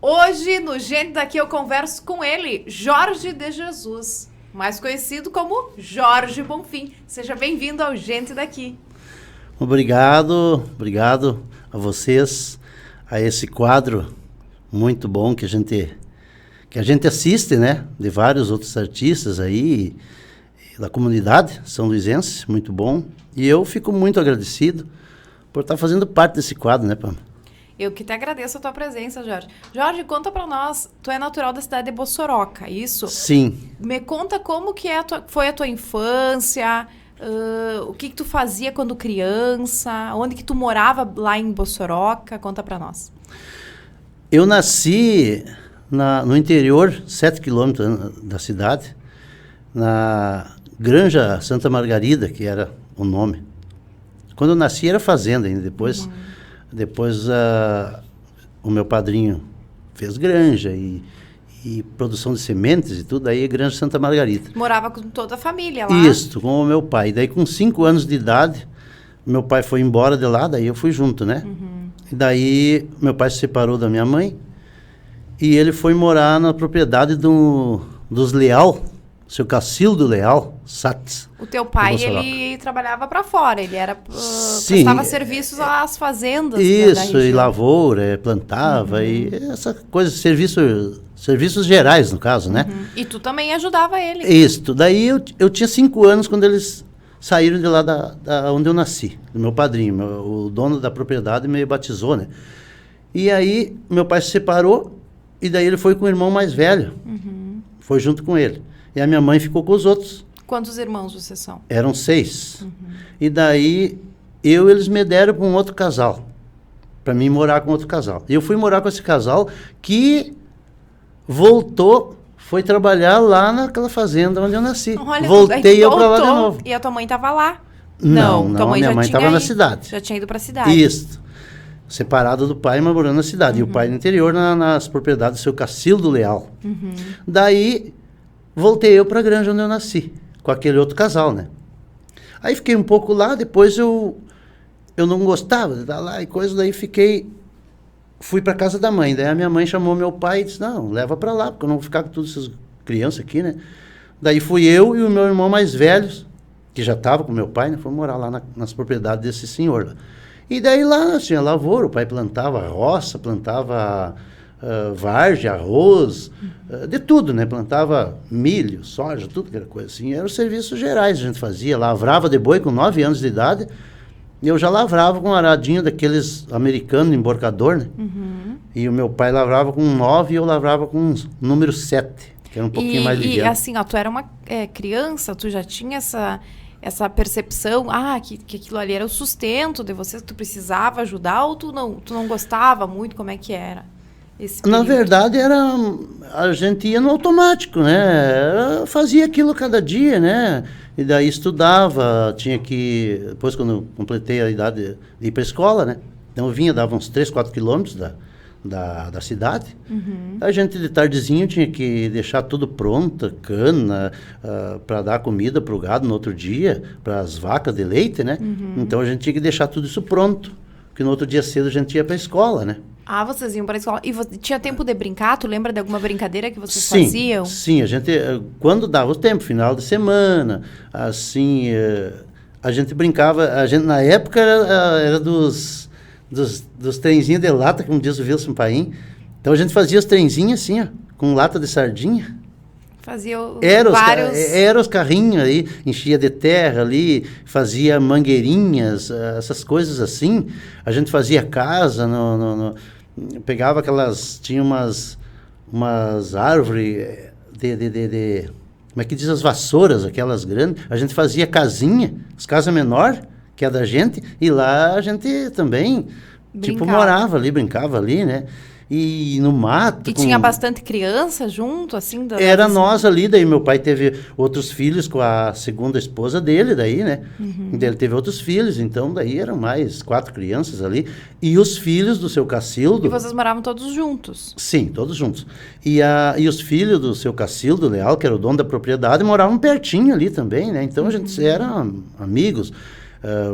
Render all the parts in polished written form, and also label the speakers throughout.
Speaker 1: Hoje, no Gente Daqui, eu converso com ele, Jorge de Jesus, mais conhecido como Jorge Bonfim. Seja bem-vindo ao Gente Daqui.
Speaker 2: Obrigado a vocês, a esse quadro muito bom que a gente assiste, né? De vários outros artistas aí, da comunidade são luisense, muito bom. E eu fico muito agradecido por estar fazendo parte desse quadro, né, Pam?
Speaker 1: Eu que te agradeço a tua presença, Jorge. Jorge, conta pra nós, tu é natural da cidade de Bossoroca, isso?
Speaker 2: Sim.
Speaker 1: Me conta como que foi a tua infância, o que tu fazia quando criança, onde que tu morava lá em Bossoroca, conta pra nós.
Speaker 2: Eu nasci no interior, 7 quilômetros da cidade, na Granja Santa Margarida, que era o nome. Quando eu nasci era fazenda ainda, Depois o meu padrinho fez granja e produção de sementes e tudo, aí Granja Santa Margarida.
Speaker 1: Morava com toda a família lá?
Speaker 2: Isso, com o meu pai. Daí com 5 anos de idade, meu pai foi embora de lá, daí eu fui junto, né? E daí meu pai se separou da minha mãe e ele foi morar na propriedade dos Leal, seu Cacildo Leal, Sats.
Speaker 1: O teu pai, ele trabalhava para fora, ele era prestava serviços às fazendas.
Speaker 2: Isso, e lavoura, plantava, e essa coisa, serviços gerais, no caso, né?
Speaker 1: E tu também ajudava ele.
Speaker 2: Isso, daí eu tinha 5 anos quando eles saíram de lá da onde eu nasci, do meu padrinho, o dono da propriedade me batizou, né? E aí meu pai se separou, e daí ele foi com o irmão mais velho, foi junto com ele. E a minha mãe ficou com os outros.
Speaker 1: Quantos irmãos vocês são?
Speaker 2: Eram 6. E daí, eles me deram para um outro casal. Para mim morar com outro casal. E eu fui morar com esse casal que foi trabalhar lá naquela fazenda onde eu nasci.
Speaker 1: Olha,
Speaker 2: voltei eu para lá de novo.
Speaker 1: E a tua mãe estava lá?
Speaker 2: Não, minha mãe estava na cidade.
Speaker 1: Já tinha ido para a cidade.
Speaker 2: Isso. Separado do pai, mas morando na cidade. E o pai no interior, nas propriedades do seu Cacildo Leal. Daí, voltei eu para a granja onde eu nasci, com aquele outro casal, né? Aí fiquei um pouco lá, depois eu não gostava de estar lá e coisa, daí fui para casa da mãe. Daí a minha mãe chamou meu pai e disse, não, leva para lá, porque eu não vou ficar com todas essas crianças aqui, né? Daí fui eu e o meu irmão mais velho, que já estava com meu pai, né? Fomos morar lá nas propriedades desse senhor lá. E daí lá tinha lavoura, o pai plantava roça, plantava várzea, arroz, de tudo, né? Plantava milho, soja, tudo que era coisa assim. Eram os serviços gerais que a gente fazia. Lavrava de boi com 9 anos de idade. E eu já lavrava com um aradinho daqueles americanos, emborcador, né? E o meu pai lavrava com 9 e eu lavrava com número 7, que era um pouquinho mais ligeiro.
Speaker 1: E assim, ó, tu era uma criança, tu já tinha essa percepção, que aquilo ali era o sustento de você, que tu precisava ajudar, ou tu não gostava muito, como é que era?
Speaker 2: Na verdade, a gente ia no automático, né? Fazia aquilo cada dia, né? E daí estudava, depois quando eu completei a idade de ir para a escola, né? Então eu vinha, dava uns 3, 4 quilômetros da cidade. A gente de tardezinho tinha que deixar tudo pronto, cana, para dar comida para o gado no outro dia, para as vacas de leite, né? Então a gente tinha que deixar tudo isso pronto, porque no outro dia cedo a gente ia para a escola, né?
Speaker 1: Vocês iam para a escola. E tinha tempo de brincar? Tu lembra de alguma brincadeira que vocês faziam?
Speaker 2: Sim, a gente, quando dava o tempo, final de semana, assim, a gente brincava, na época era dos trenzinhos de lata, como diz o Wilson Paim. Então a gente fazia os trenzinhos assim, ó, com lata de sardinha.
Speaker 1: Fazia
Speaker 2: vários... Era os carrinhos aí, enchia de terra ali, fazia mangueirinhas, essas coisas assim. A gente fazia casa, pegava tinha umas árvores como é que diz, as vassouras, aquelas grandes. A gente fazia casinha, as casas menores, que é da gente, e lá a gente também, morava ali, brincava ali, né? E no mato...
Speaker 1: E tinha bastante criança junto, assim?
Speaker 2: Era nós ali, daí meu pai teve outros filhos com a segunda esposa dele, daí, né? Ele teve outros filhos, então daí eram mais 4 crianças ali. E os filhos do seu Cacildo...
Speaker 1: E vocês moravam todos juntos?
Speaker 2: Sim, todos juntos. E os filhos do seu Cacildo Leal, que era o dono da propriedade, moravam pertinho ali também, né? Então a gente era amigos.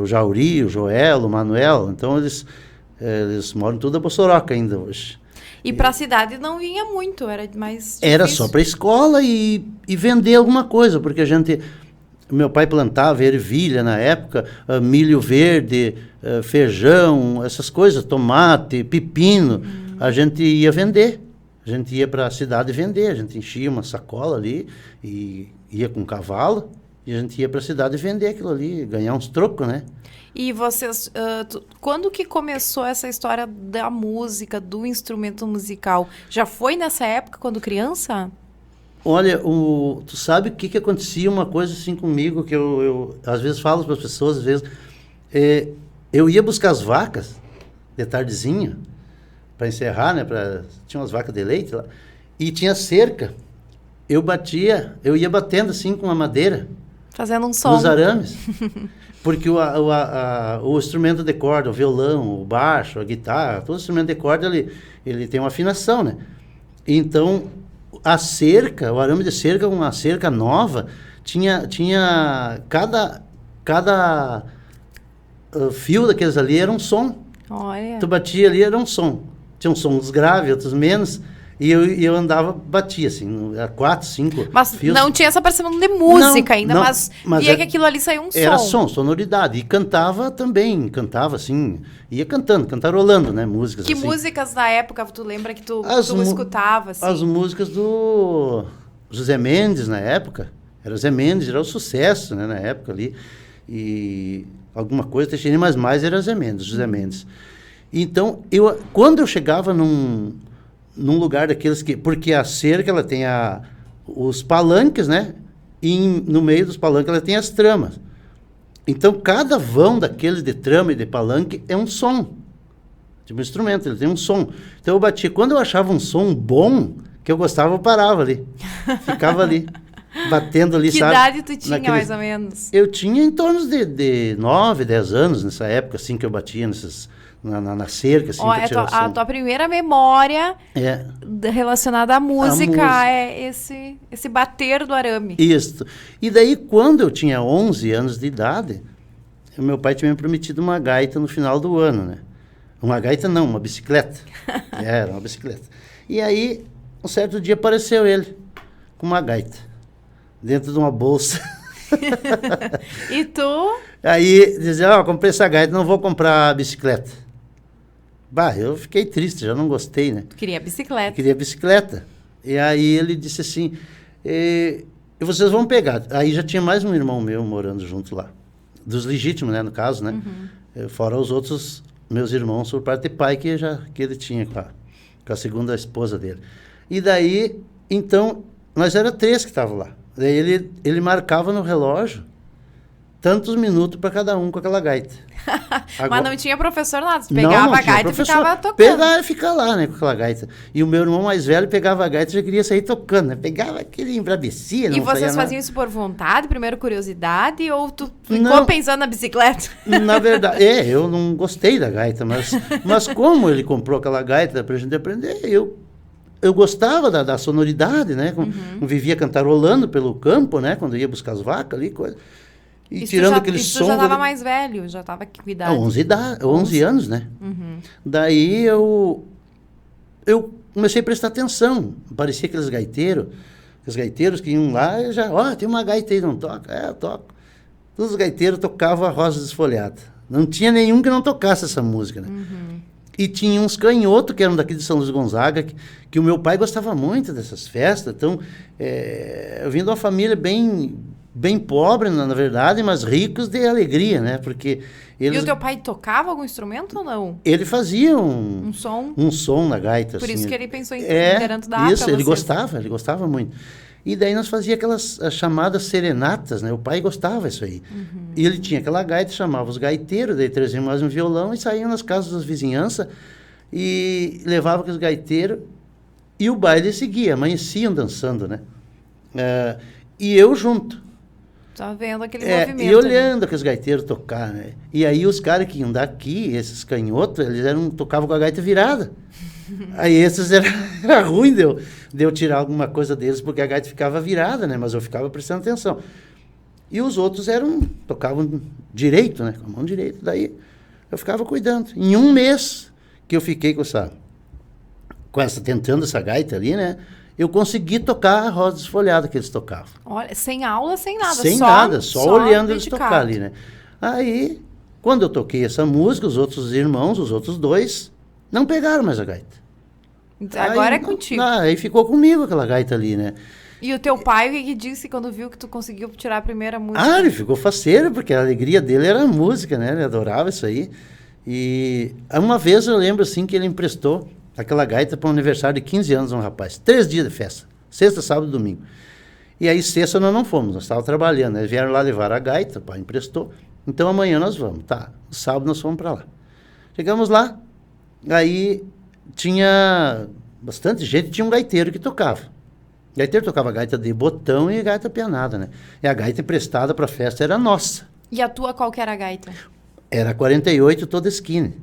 Speaker 2: O Jauri, o Joel, o Manuel, então eles moram tudo a Bossoroca ainda hoje.
Speaker 1: E para a cidade não vinha muito, era mais
Speaker 2: Era
Speaker 1: difícil.
Speaker 2: só para escola e vender alguma coisa, porque meu pai plantava ervilha na época, milho verde, feijão, essas coisas, tomate, pepino. A gente ia vender. A gente ia para a cidade vender. A gente enchia uma sacola ali e ia com um cavalo. E a gente ia para a cidade vender aquilo ali, ganhar uns trocos, né?
Speaker 1: E vocês, quando que começou essa história da música, do instrumento musical? Já foi nessa época, quando criança?
Speaker 2: Olha, tu sabe o que acontecia? Uma coisa assim comigo, que eu às vezes falo para as pessoas, às vezes, eu ia buscar as vacas de tardezinha, para encerrar, né? Tinha umas vacas de leite lá, e tinha cerca. Eu ia batendo assim com a madeira.
Speaker 1: Fazendo um som.
Speaker 2: Nos arames. Porque o instrumento de corda, o violão, o baixo, a guitarra, todo instrumento de corda, ele tem uma afinação, né? Então, a cerca, o arame de cerca, uma cerca nova, tinha cada fio daqueles ali era um som.
Speaker 1: Olha.
Speaker 2: Tu batia ali, era um som. Tinha uns sons graves, outros menos. E eu andava, batia assim, 4, 5
Speaker 1: Mas
Speaker 2: fios.
Speaker 1: não tinha essa percepção de música ainda,
Speaker 2: não,
Speaker 1: mas via que aquilo ali saiu um som.
Speaker 2: Era som, sonoridade. E cantava também, cantava assim, ia cantando, cantarolando, né, músicas
Speaker 1: Que
Speaker 2: assim.
Speaker 1: músicas da época tu lembra que tu escutava, assim?
Speaker 2: As músicas do José Mendes, na época. Era o José Mendes, era o sucesso, né, na época ali. E alguma coisa, Teixeira, mas mais era José Mendes. Então, quando eu chegava num lugar daqueles porque a cerca, ela tem os palanques, né? E no meio dos palanques ela tem as tramas. Então, cada vão daqueles de trama e de palanque é um som. Tipo um instrumento, ele tem um som. Então, eu batia. Quando eu achava um som bom, que eu gostava, eu parava ali. Ficava ali, batendo ali,
Speaker 1: que
Speaker 2: sabe?
Speaker 1: idade tu tinha, mais ou menos?
Speaker 2: Eu tinha em torno de 9, 10 anos, nessa época, assim, que eu batia na cerca, assim, pra tirar o som.
Speaker 1: A tua primeira memória relacionada à música é esse bater do arame.
Speaker 2: Isso. E daí, quando eu tinha 11 anos de idade, meu pai tinha me prometido uma gaita no final do ano, né? Uma gaita não, uma bicicleta. Era uma bicicleta. E aí, um certo dia apareceu ele, com uma gaita, dentro de uma bolsa.
Speaker 1: E tu?
Speaker 2: Aí, dizia, comprei essa gaita, não vou comprar a bicicleta. Eu fiquei triste, já não gostei, né?
Speaker 1: Queria bicicleta.
Speaker 2: Queria bicicleta. E aí ele disse assim, e vocês vão pegar. Aí já tinha mais um irmão meu morando junto lá. Dos legítimos, né, no caso, né? Fora os outros meus irmãos por parte de pai que ele tinha com a segunda esposa dele. E daí, então, nós era 3 que estavam lá. Daí ele marcava no relógio tantos minutos para cada um com aquela gaita.
Speaker 1: Mas não tinha professor nada, você pegava a gaita e ficava tocando.
Speaker 2: Pegava e ficava lá, né, com aquela gaita. E o meu irmão mais velho pegava a gaita e já queria sair tocando, né? Pegava aquele embrabecia, não
Speaker 1: E vocês
Speaker 2: saía
Speaker 1: faziam isso por vontade, primeiro curiosidade, ou tu ficou pensando na bicicleta?
Speaker 2: Na verdade, eu não gostei da gaita, mas como ele comprou aquela gaita pra gente aprender, eu gostava da sonoridade, né? Vivia cantarolando pelo campo, né? Quando ia buscar as vacas ali, coisa. E
Speaker 1: isso
Speaker 2: tirando aquele som...
Speaker 1: Isso já estava mais velho, já estava com idade.
Speaker 2: 11 anos, né? Daí eu comecei a prestar atenção. Parecia aqueles gaiteiros que iam lá e já... tem uma gaita aí, não toca? Eu toco. Todos os gaiteiros tocavam a Rosa Desfolhada. Não tinha nenhum que não tocasse essa música, né? E tinha uns canhotos que eram daqui de São Luís Gonzaga, que o meu pai gostava muito dessas festas. Então, eu vim de uma família bem pobre, na verdade, mas ricos de alegria, né? Porque eles...
Speaker 1: E o teu pai tocava algum instrumento ou não?
Speaker 2: Ele fazia um som na gaita.
Speaker 1: Por
Speaker 2: assim.
Speaker 1: isso que ele pensou em Garanto da
Speaker 2: Isso, ele gostava muito. E daí nós fazíamos aquelas chamadas serenatas, né? O pai gostava disso aí. E ele tinha aquela gaita, chamava os gaiteiros, daí traziam mais um violão e saíam nas casas das vizinhanças e levavam aqueles gaiteiros e o baile seguia, amanheciam dançando, né? E eu junto.
Speaker 1: Tá vendo aquele movimento.
Speaker 2: E olhando aqueles gaiteiros tocar, né? E aí os caras que iam daqui, esses canhotos, eles tocavam com a gaita virada. Aí esses era ruim de eu tirar alguma coisa deles, porque a gaita ficava virada, né? Mas eu ficava prestando atenção. E os outros tocavam direito, né? Com a mão direita. Daí eu ficava cuidando. Em um mês que eu fiquei com tentando essa gaita ali, né? Eu consegui tocar a Rosa Desfolhada que eles tocavam.
Speaker 1: Olha, sem aula, sem nada.
Speaker 2: Sem nada, só olhando eles
Speaker 1: dedicado.
Speaker 2: tocar ali, né? Aí, quando eu toquei essa música, os outros irmãos, os outros dois, não pegaram mais a gaita.
Speaker 1: Agora
Speaker 2: aí,
Speaker 1: é contigo.
Speaker 2: Aí ficou comigo aquela gaita ali, né?
Speaker 1: E o teu pai, o que disse quando viu que tu conseguiu tirar a primeira música?
Speaker 2: Ele ficou faceiro, porque a alegria dele era a música, né? Ele adorava isso aí. E uma vez eu lembro, assim, que ele emprestou aquela gaita para um aniversário de 15 anos de um rapaz. 3 dias de festa. Sexta, sábado e domingo. E aí, sexta nós não fomos, nós estávamos trabalhando. Eles vieram lá levar a gaita, o pai emprestou. Então, amanhã nós vamos. Tá, sábado nós fomos para lá. Chegamos lá, aí tinha bastante gente, tinha um gaiteiro que tocava. O gaiteiro tocava gaita de botão e gaita pianada, né? E a gaita emprestada para a festa era nossa.
Speaker 1: E a tua qual que era a gaita?
Speaker 2: Era 48 toda skinny.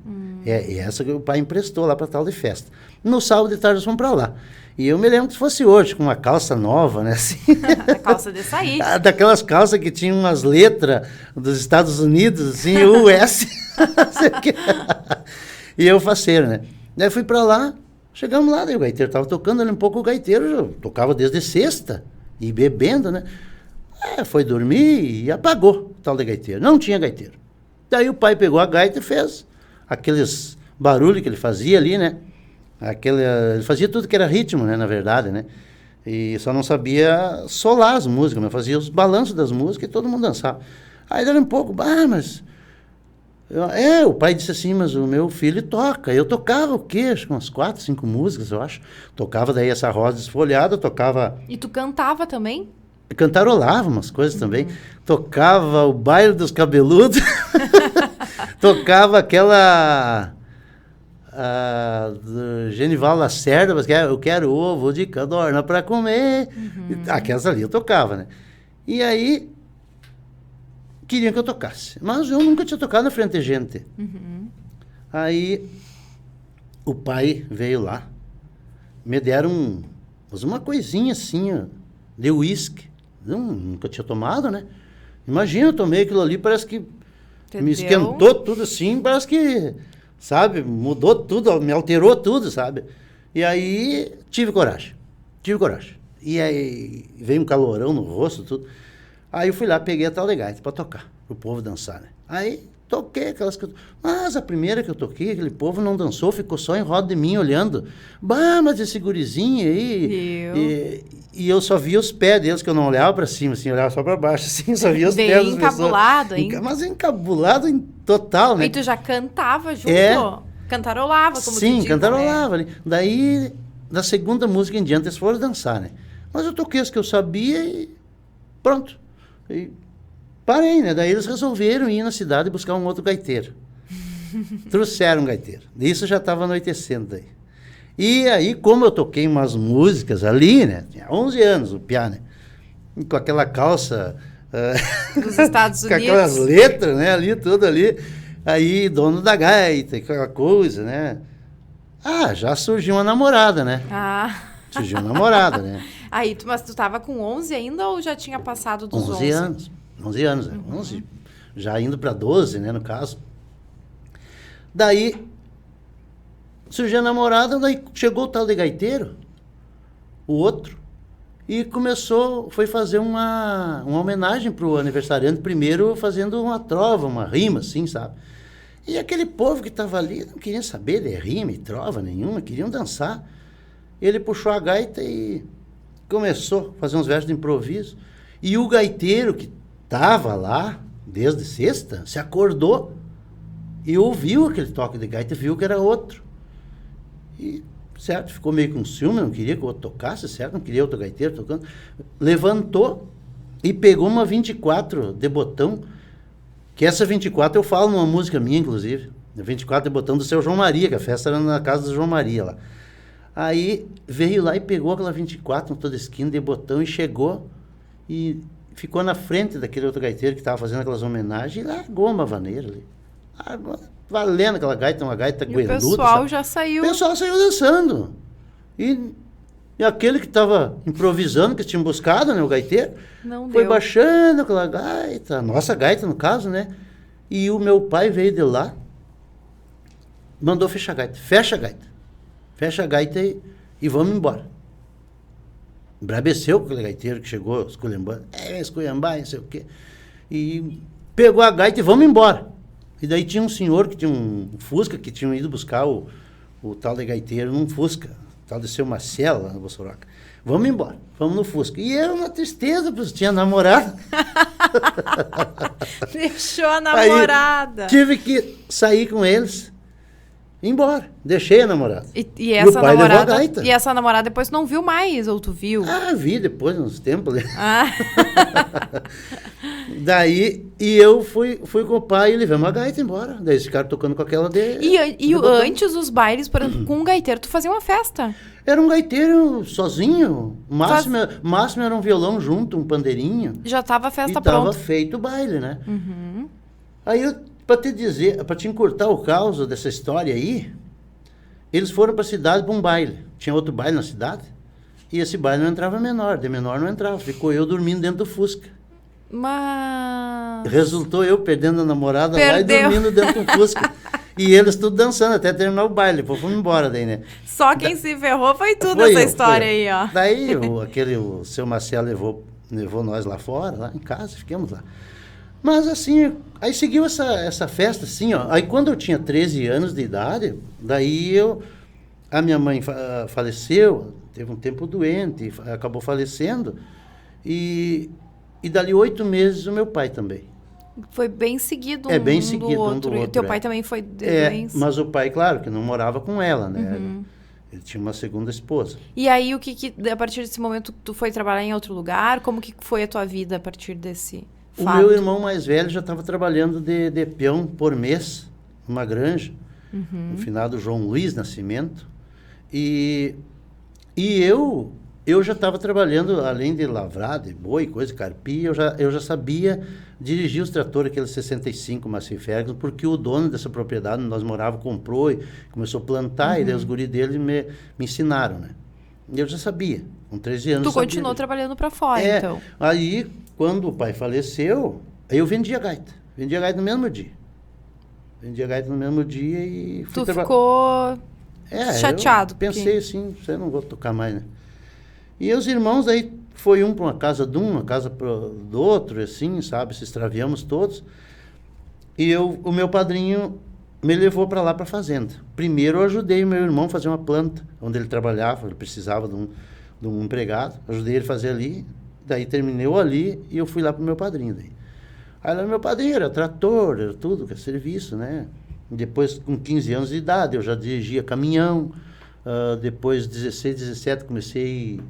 Speaker 2: E essa que o pai emprestou lá para tal de festa. No sábado de tarde nós fomos para lá. E eu me lembro que fosse hoje, com uma calça nova, né? Assim.
Speaker 1: A calça de sair.
Speaker 2: Daquelas calças que tinham umas letras dos Estados Unidos, assim, US. E eu faceiro, né? Daí fui para lá, chegamos lá, daí o gaiteiro estava tocando ali um pouco, o gaiteiro já tocava desde sexta, e bebendo, né? Foi dormir e apagou o tal de gaiteiro. Não tinha gaiteiro. Daí o pai pegou a gaita e fez aqueles barulhos que ele fazia ali, né? Ele fazia tudo que era ritmo, né? Na verdade, né? E só não sabia solar as músicas, mas fazia os balanços das músicas e todo mundo dançava. Aí era um pouco, mas... o pai disse assim, mas o meu filho toca. Eu tocava o quê? Acho que umas 4, 5 músicas, eu acho. Tocava daí essa Rosa Desfolhada, tocava...
Speaker 1: E tu cantava também?
Speaker 2: Cantarolava umas coisas também. Tocava o Baile dos Cabeludos. Tocava aquela... do Genival Lacerda, mas eu quero ovo de codorna para comer. Aquelas ali eu tocava, né? E aí... queriam que eu tocasse. Mas eu nunca tinha tocado na frente de gente. Aí, o pai veio lá. Me deram uma coisinha assim, ó, de uísque. Nunca tinha tomado, né? Imagina, eu tomei aquilo ali, parece que me esquentou tudo assim, parece que, sabe, mudou tudo, me alterou tudo, sabe? E aí, tive coragem. E aí, veio um calorão no rosto, tudo. Aí eu fui lá, peguei a tal de gaita para tocar, pro povo dançar, né? Aí toquei aquelas que mas a primeira que eu toquei, aquele povo não dançou, ficou só em roda de mim olhando. Mas esse gurizinho aí... E eu só via os pés deles, que eu não olhava para cima, assim, olhava só para baixo, assim, só via os pés das pessoas.
Speaker 1: Encabulado, hein?
Speaker 2: Mas encabulado em total, né?
Speaker 1: E tu já cantava junto? Cantarolava, como tu
Speaker 2: Sim,
Speaker 1: diz,
Speaker 2: cantarolava.
Speaker 1: né?
Speaker 2: Daí, da segunda música em diante, eles foram dançar, né? Mas eu toquei as que eu sabia e pronto. E parei, né? Daí eles resolveram ir na cidade buscar um outro gaiteiro. Trouxeram um gaiteiro. Isso já estava anoitecendo daí. E aí, como eu toquei umas músicas ali, né? Tinha 11 anos, o piá, né? Com aquela calça...
Speaker 1: dos Estados Unidos.
Speaker 2: Com aquelas letras, né? Ali, tudo ali. Aí, dono da gaita, aquela coisa, né? Já surgiu uma namorada, né? Surgiu uma namorada, né?
Speaker 1: Aí, mas tu tava com 11 ainda ou já tinha passado dos 11?
Speaker 2: 11 anos. 11 anos, né? 11, já indo para 12, né, no caso. Daí, surgiu a namorada, daí chegou o tal de gaiteiro, o outro, e foi fazer uma homenagem pro aniversariante, primeiro fazendo uma trova, uma rima, assim, sabe? E aquele povo que estava ali não queria saber de rima e trova nenhuma, queriam dançar. Ele puxou a gaita e começou a fazer uns versos de improviso. E o gaiteiro que estava lá, desde sexta, se acordou e ouviu aquele toque de gaita e viu que era outro. E, certo, ficou meio com ciúme, não queria que o outro tocasse, certo, não queria outro gaiteiro tocando. Levantou e pegou uma 24 de botão, que essa 24 eu falo numa música minha, inclusive. A 24 de botão do seu João Maria, que a festa era na casa do João Maria lá. Aí veio lá e pegou aquela 24 em toda esquina de botão e chegou e ficou na frente daquele outro gaiteiro que estava fazendo aquelas homenagens e largou uma vaneira ali. Valendo aquela gaita, uma gaita gueluda.
Speaker 1: O pessoal já saiu.
Speaker 2: O pessoal saiu dançando. E aquele que estava improvisando, que tinha buscado, né, o gaiteiro, foi baixando aquela gaita, a nossa gaita no caso, né? E o meu pai veio de lá, mandou fechar a gaita. Fecha a gaita. fecha a gaita e vamos embora. Embrabeceu com aquele gaiteiro que chegou esculhambando. Esculhambar, não sei o quê. E pegou a gaita e vamos embora. E daí tinha um senhor que tinha um Fusca, que tinha ido buscar o tal de gaiteiro num Fusca. O tal de seu Marcelo, lá no Bossoroca. Vamos embora, vamos no Fusca. E eu, na tristeza, porque tinha namorado.
Speaker 1: Deixou a namorada.
Speaker 2: Aí, tive que sair com eles e ir embora. Deixei a namorada.
Speaker 1: E essa
Speaker 2: o pai levou a
Speaker 1: namorada.
Speaker 2: gaita.
Speaker 1: E essa namorada depois não viu mais, ou tu viu?
Speaker 2: Vi depois, uns tempos.
Speaker 1: Ah.
Speaker 2: Daí, e eu fui com o pai e levamos a gaita embora. Daí eles ficaram tocando com aquela
Speaker 1: E antes dos bailes, por exemplo, com um gaiteiro, tu fazia uma festa?
Speaker 2: Era um gaiteiro sozinho. Máximo era um violão junto, um pandeirinho.
Speaker 1: Já tava a festa
Speaker 2: e
Speaker 1: pronta.
Speaker 2: Tava feito o baile, né?
Speaker 1: Uhum.
Speaker 2: Aí, pra te encurtar o caos dessa história aí, eles foram pra cidade pra um baile. Tinha outro baile na cidade. E esse baile não entrava menor. De menor não entrava. Ficou eu dormindo dentro do Fusca.
Speaker 1: Mas...
Speaker 2: Resultou eu perdendo a namorada lá e dormindo dentro do Fusca. E eles tudo dançando até terminar o baile. Depois fomos embora daí, né?
Speaker 1: Só quem se ferrou foi tu nessa história aí, ó.
Speaker 2: Daí o seu Marcelo levou nós lá fora, lá em casa, ficamos lá. Mas assim, aí seguiu essa festa assim, ó. Aí quando eu tinha 13 anos de idade, daí a minha mãe faleceu, teve um tempo doente, acabou falecendo. E dali 8 meses o meu pai também.
Speaker 1: Foi bem seguido
Speaker 2: bem
Speaker 1: do
Speaker 2: seguido
Speaker 1: outro.
Speaker 2: um do outro.
Speaker 1: E teu pai também foi
Speaker 2: mas o pai, claro, que não morava com ela, né? Uhum. Ele tinha uma segunda esposa.
Speaker 1: E aí, a partir desse momento, tu foi trabalhar em outro lugar? Como que foi a tua vida a partir desse fato?
Speaker 2: O meu irmão mais velho já estava trabalhando de peão por mês, numa granja, no finado João Luiz Nascimento. E eu já estava trabalhando, além de lavrar, de boi, coisa, carpir, eu já sabia dirigir os tratores, aqueles 65 Massey Ferguson, porque o dono dessa propriedade, onde nós morávamos, comprou e começou a plantar, e daí os guris dele me ensinaram, né? E eu já sabia, com 13 anos.
Speaker 1: Tu continuou trabalhando para fora, então?
Speaker 2: Aí, quando o pai faleceu, eu vendi a gaita. Vendi a gaita no mesmo dia. Vendi a gaita no mesmo dia e fui
Speaker 1: trabalhar. Tu ficou chateado?
Speaker 2: Pensei assim, eu não vou tocar mais, né? E os irmãos aí, foi um para uma casa de um, uma casa do outro, assim, sabe? Se extraviamos todos. E o meu padrinho me levou para lá, para a fazenda. Primeiro eu ajudei o meu irmão a fazer uma planta, onde ele trabalhava, ele precisava de um empregado. Ajudei ele a fazer ali, daí terminou ali e eu fui lá para o meu padrinho. Daí. Aí lá meu padrinho era trator, era tudo, que é serviço, né? E depois, com 15 anos de idade, eu já dirigia caminhão. Depois, 16, 17, comecei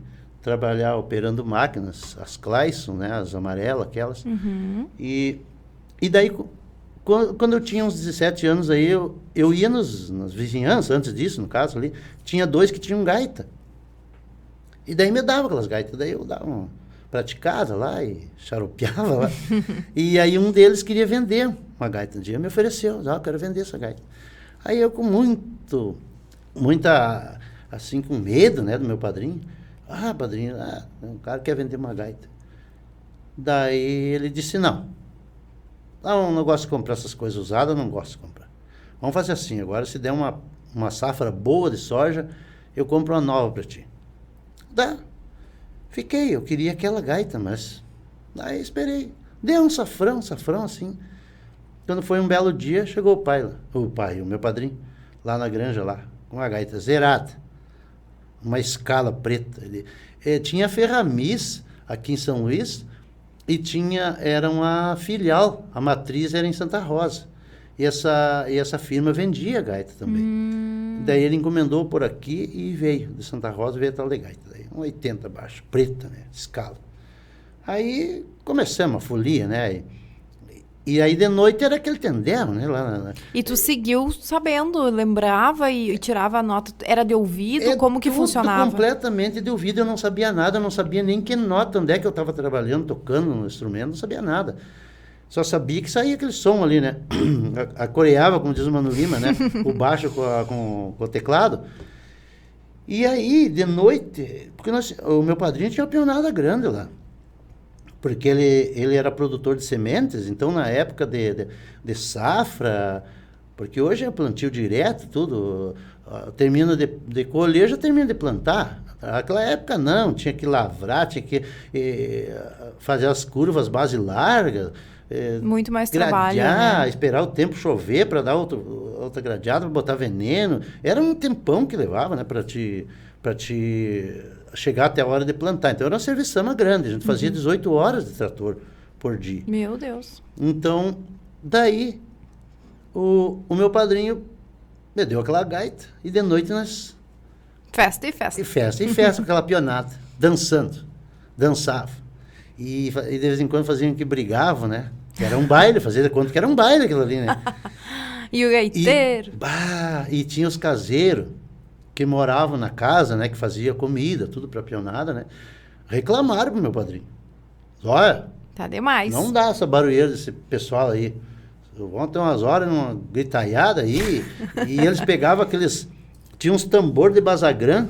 Speaker 2: trabalhar operando máquinas, as Clayson, né, as amarelas, aquelas. Uhum. E daí, quando eu tinha uns 17 anos, aí eu ia nas vizinhanças, antes disso, no caso ali, tinha 2 que tinham gaita. E daí me dava aquelas gaitas, daí eu dava uma praticada lá e xaropeava lá. E aí um deles queria vender uma gaita. Um dia me ofereceu, eu quero vender essa gaita. Aí eu com muita, assim, com medo, né, do meu padrinho. Padrinho, o cara quer vender uma gaita. Daí ele disse, não gosto de comprar essas coisas usadas, não gosto de comprar. Vamos fazer assim, agora se der uma safra boa de soja, eu compro uma nova para ti. Eu queria aquela gaita, mas daí esperei. Deu um safrão assim. Quando foi um belo dia, chegou o meu padrinho, lá na granja, lá, com a gaita zerada. Uma escala preta. Tinha Ferramis aqui em São Luís e era uma filial, a matriz era em Santa Rosa. E essa firma vendia gaita também. Daí ele encomendou por aqui e veio de Santa Rosa, veio a tal de gaita. Daí, 80 baixo, preta, né? Escala. Aí começamos a folia, né? E aí de noite era aquele tendero, né?
Speaker 1: E tu seguiu sabendo, lembrava e tirava a nota, era de ouvido? Como que funcionava?
Speaker 2: Completamente de ouvido, eu não sabia nada, eu não sabia nem que nota, onde é que eu estava trabalhando, tocando no instrumento, não sabia nada. Só sabia que saía aquele som ali, né? Acoreava, como diz o Mano Lima, né? O baixo com o teclado. E aí, de noite, porque o meu padrinho tinha uma pionada grande lá. Porque ele era produtor de sementes, então na época de safra, Porque hoje é plantio direto, tudo. Termina de colher, já termina de plantar. Naquela época não, tinha que lavrar, tinha que fazer as curvas, base larga.
Speaker 1: Muito mais
Speaker 2: gradear,
Speaker 1: trabalho, né?
Speaker 2: esperar o tempo chover para dar outra gradeada, para botar veneno. Era um tempão que levava, né, para te chegar até a hora de plantar. Então era uma serviçama grande, a gente fazia 18 horas de trator por dia.
Speaker 1: Meu Deus.
Speaker 2: Então, daí, o meu padrinho me deu aquela gaita e de noite nós...
Speaker 1: Festa e festa.
Speaker 2: E festa, com aquela pionada, dançava. E de vez em quando faziam que brigavam, né? Que era um baile, fazia de conta que era um baile aquilo ali, né?
Speaker 1: E o gaiteiro.
Speaker 2: E tinha os caseiros que moravam na casa, né? Que fazia comida, tudo pra pionada, né? Reclamaram pro meu padrinho. Olha,
Speaker 1: Tá demais.
Speaker 2: não dá essa barulheira desse pessoal aí. Vão ter umas horas numa gritaiada aí. E eles pegavam aqueles... Tinha uns tambor de basagrã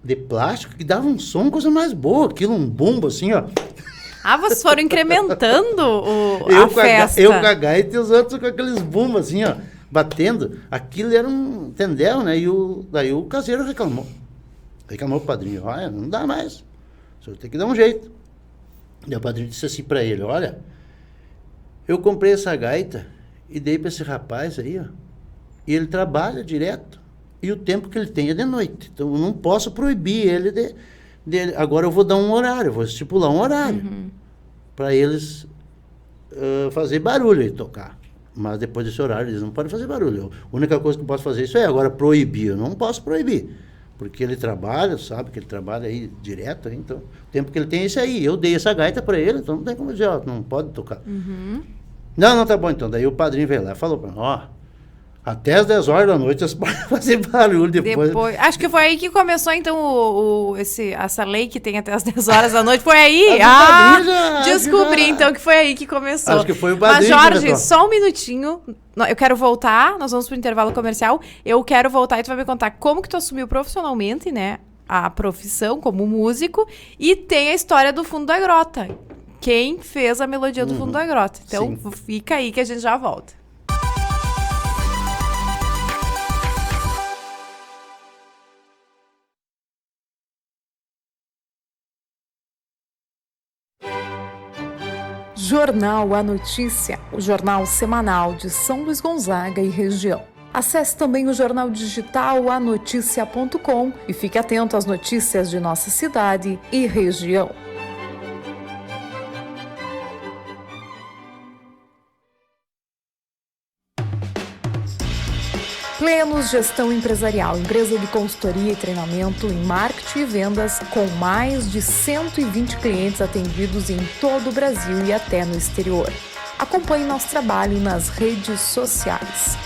Speaker 2: de plástico que dava um som, coisa mais boa. Aquilo, um bumbo assim, ó.
Speaker 1: Vocês foram incrementando a festa.
Speaker 2: Eu com a gaita e os outros com aqueles bumbos assim, ó, batendo. Aquilo era um... Entendeu, né? Daí o caseiro reclamou. Reclamou pro padrinho. Olha, não dá mais. O senhor tem que dar um jeito. E o padrinho disse assim pra ele, olha, eu comprei essa gaita e dei pra esse rapaz aí, ó. E ele trabalha direto. E o tempo que ele tem é de noite. Então, eu não posso proibir ele de... Agora eu vou dar um horário, vou estipular um horário. Para eles fazer barulho e tocar. Mas depois desse horário, eles não podem fazer barulho. A única coisa que eu posso fazer isso é agora proibir. Eu não posso proibir. Porque ele trabalha, sabe que ele trabalha aí direto. Então, o tempo que ele tem é esse aí. Eu dei essa gaita para ele, então não tem como dizer, ó, não pode tocar. Não, tá bom então. Daí o padrinho veio lá e falou para mim, ó, até as 10 horas da noite, eles podem fazer barulho depois.
Speaker 1: Acho que foi aí que começou, então, essa lei que tem até as 10 horas da noite. Foi aí? Descobri, então, que foi aí que começou.
Speaker 2: Acho que foi o padrinho.
Speaker 1: Mas, Jorge, só um minutinho. Eu quero voltar, nós vamos pro intervalo comercial. Eu quero voltar e tu vai me contar como que tu assumiu profissionalmente, né, a profissão como músico. E tem a história do Fundo da Grota. Quem fez a melodia do Fundo da Grota. Então, fica aí que a gente já volta. Jornal A Notícia, o jornal semanal de São Luís Gonzaga e região. Acesse também o jornal digital anoticia.com e fique atento às notícias de nossa cidade e região. Plenos Gestão Empresarial, empresa de consultoria e treinamento em marketing e vendas, com mais de 120 clientes atendidos em todo o Brasil e até no exterior. Acompanhe nosso trabalho nas redes sociais.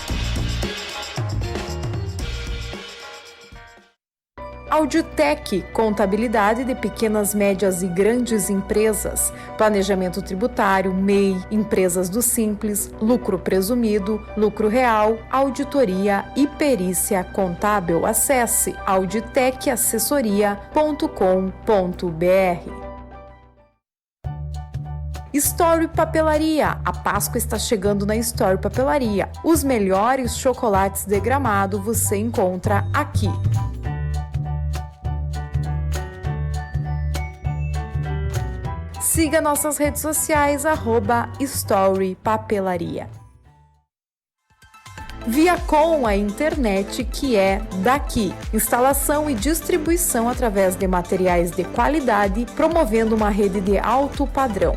Speaker 1: Auditec, contabilidade de pequenas, médias e grandes empresas, planejamento tributário, MEI, empresas do Simples, lucro presumido, lucro real, auditoria e perícia contábil. Acesse auditecassessoria.com.br. Story Papelaria. A Páscoa está chegando na Story Papelaria. Os melhores chocolates de Gramado você encontra aqui. Siga nossas redes sociais, @Story Papelaria. Viacom, a internet que é daqui. Instalação e distribuição através de materiais de qualidade, promovendo uma rede de alto padrão.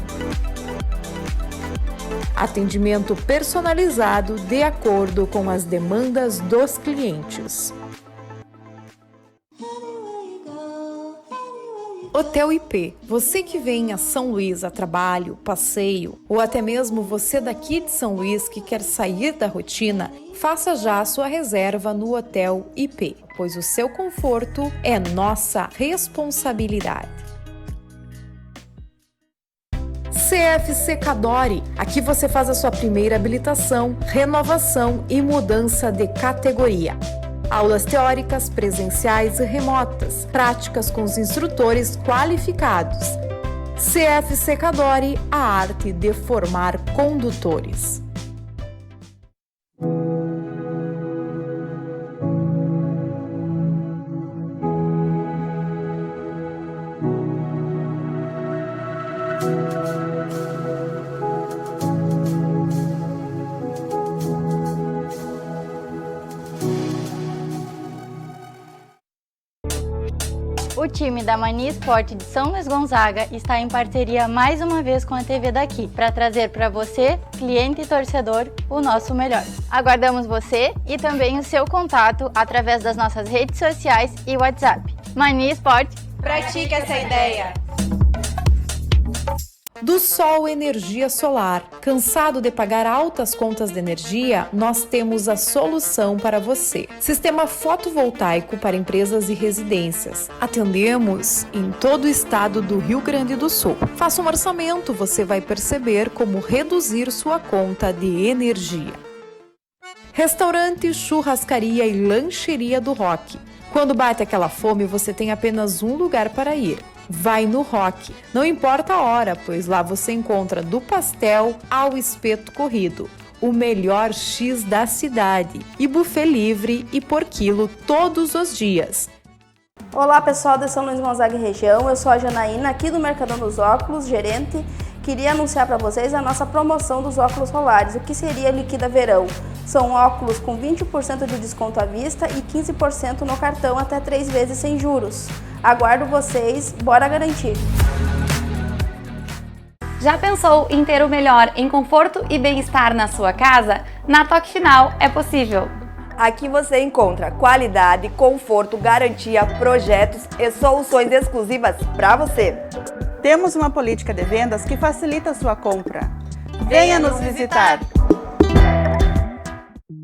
Speaker 1: Atendimento personalizado de acordo com as demandas dos clientes. Hotel IP. Você que vem a São Luís a trabalho, passeio, ou até mesmo você daqui de São Luís que quer sair da rotina, faça já a sua reserva no Hotel IP, pois o seu conforto é nossa responsabilidade. CFC Cadore. Aqui você faz a sua primeira habilitação, renovação e mudança de categoria. Aulas teóricas, presenciais e remotas, práticas com os instrutores qualificados. CFC Cadore, a arte de formar condutores.
Speaker 3: O time da Mania Esporte de São Luís Gonzaga está em parceria mais uma vez com a TV daqui, para trazer para você, cliente e torcedor, o nosso melhor. Aguardamos você e também o seu contato através das nossas redes sociais e WhatsApp. Mania Esporte, pratica essa ideia!
Speaker 1: Do Sol Energia Solar. Cansado de pagar altas contas de energia? Nós temos a solução para você. Sistema fotovoltaico para empresas e residências. Atendemos em todo o estado do Rio Grande do Sul. Faça um orçamento, você vai perceber como reduzir sua conta de energia. Restaurante, churrascaria e lancheria do Rock. Quando bate aquela fome, você tem apenas um lugar para ir. Vai no Rock. Não importa a hora, pois lá você encontra do pastel ao espeto corrido, o melhor X da cidade, e buffet livre e por quilo todos os dias.
Speaker 4: Olá pessoal de São Luís Gonzaga e região, eu sou a Janaína, aqui do Mercadão dos Óculos, gerente. Queria anunciar para vocês a nossa promoção dos óculos solares, o que seria Liquida Verão. São óculos com 20% de desconto à vista e 15% no cartão até 3 vezes sem juros. Aguardo vocês, bora garantir!
Speaker 3: Já pensou em ter o melhor em conforto e bem-estar na sua casa? Na Toque Final é possível!
Speaker 5: Aqui você encontra qualidade, conforto, garantia, projetos e soluções exclusivas para você.
Speaker 6: Temos uma política de vendas que facilita a sua compra. Venha nos visitar!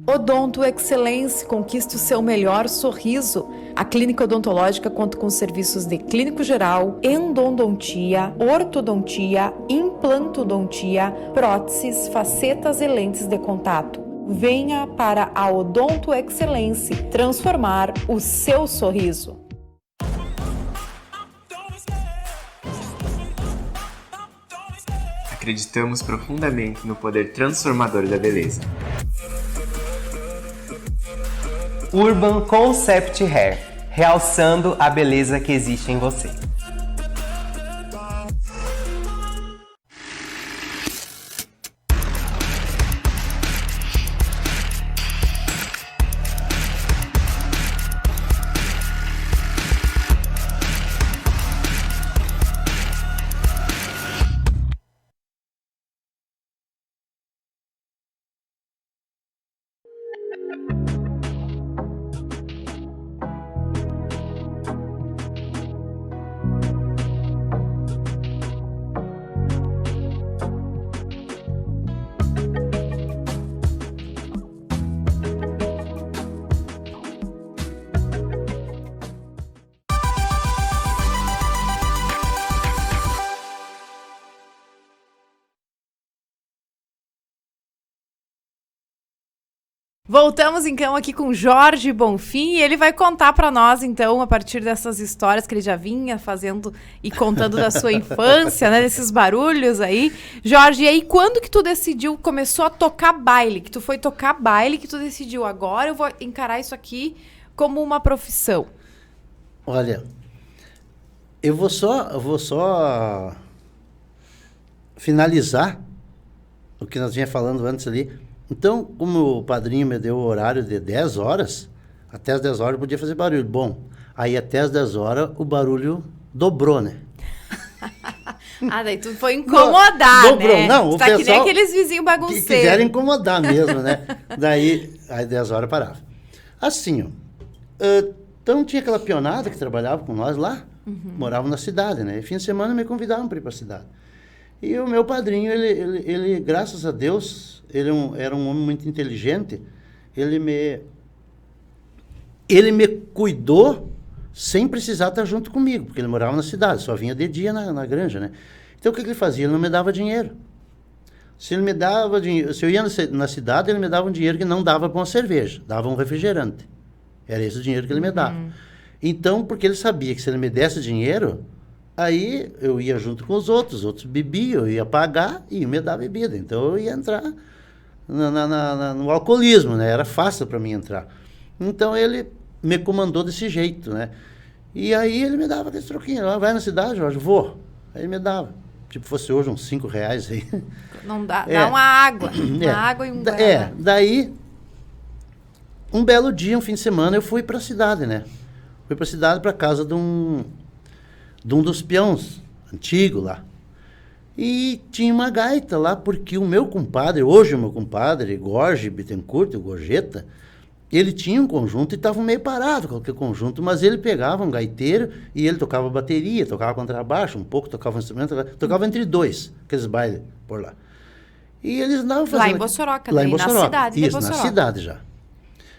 Speaker 1: Odonto Excelência, conquiste o seu melhor sorriso. A clínica odontológica conta com serviços de clínico geral, endodontia, ortodontia, implantodontia, próteses, facetas e lentes de contato. Venha para a Odonto Excelência transformar o seu sorriso.
Speaker 7: Acreditamos profundamente no poder transformador da beleza.
Speaker 8: Urban Concept Hair, realçando a beleza que existe em você.
Speaker 1: Voltamos então aqui com Jorge Bonfim e ele vai contar para nós então a partir dessas histórias que ele já vinha fazendo e contando da sua infância, né, desses barulhos aí. Jorge, e aí quando que tu decidiu, começou a tocar baile, que tu foi tocar baile, que tu decidiu agora eu vou encarar isso aqui como uma profissão?
Speaker 2: Olha, eu vou só finalizar o que nós vinha falando antes ali. Então, como o padrinho me deu o horário de 10 horas, até as 10 horas eu podia fazer barulho. Bom, aí até as 10 horas o barulho dobrou, né?
Speaker 1: Daí tu foi incomodar,
Speaker 2: dobrou.
Speaker 1: Né?
Speaker 2: Não,
Speaker 1: tu
Speaker 2: o
Speaker 1: tá
Speaker 2: pessoal
Speaker 1: que nem aqueles vizinhos bagunceiros.
Speaker 2: Que quiseram incomodar mesmo, né? Daí, aí 10 horas parava. Assim, ó. Então tinha aquela pionada que trabalhava com nós lá, morava na cidade, né? E fim de semana me convidavam para ir para a cidade. E o meu padrinho, ele graças a Deus, ele era um homem muito inteligente, ele me cuidou sem precisar estar junto comigo, porque ele morava na cidade, só vinha de dia na granja, né? Então o que ele fazia? Ele não me dava dinheiro. Se ele me dava dinheiro, se eu ia na cidade, ele me dava um dinheiro que não dava para uma cerveja, dava um refrigerante. Era esse o dinheiro que ele me dava. Então, porque ele sabia que se ele me desse dinheiro, aí eu ia junto com os outros bebiam, eu ia pagar e me dar bebida. Então eu ia entrar no alcoolismo, né? Era fácil para mim entrar. Então ele me comandou desse jeito, né? E aí ele me dava aqueles troquinhos. Vai na cidade, Jorge? Vou. Aí ele me dava. Tipo, fosse hoje uns 5 reais aí.
Speaker 1: Não dá, dá uma água. Uma água e um guaraná.
Speaker 2: Daí, um belo dia, um fim de semana, eu fui para a cidade, né? Fui para a cidade, para casa de um de um dos peões antigos lá. E tinha uma gaita lá, porque o meu compadre, hoje o meu compadre, Gorge Bittencourt, o Gorjeta, ele tinha um conjunto e estava meio parado com aquele conjunto, mas ele pegava um gaiteiro e ele tocava bateria, tocava contrabaixo, um pouco tocava instrumento, tocava entre dois, aqueles bailes por lá. E eles andavam fazendo...
Speaker 1: Lá em Bossoroca,
Speaker 2: lá em
Speaker 1: na
Speaker 2: Bossoroca.
Speaker 1: cidade de
Speaker 2: Isso, na
Speaker 1: Bossoroca.
Speaker 2: cidade já.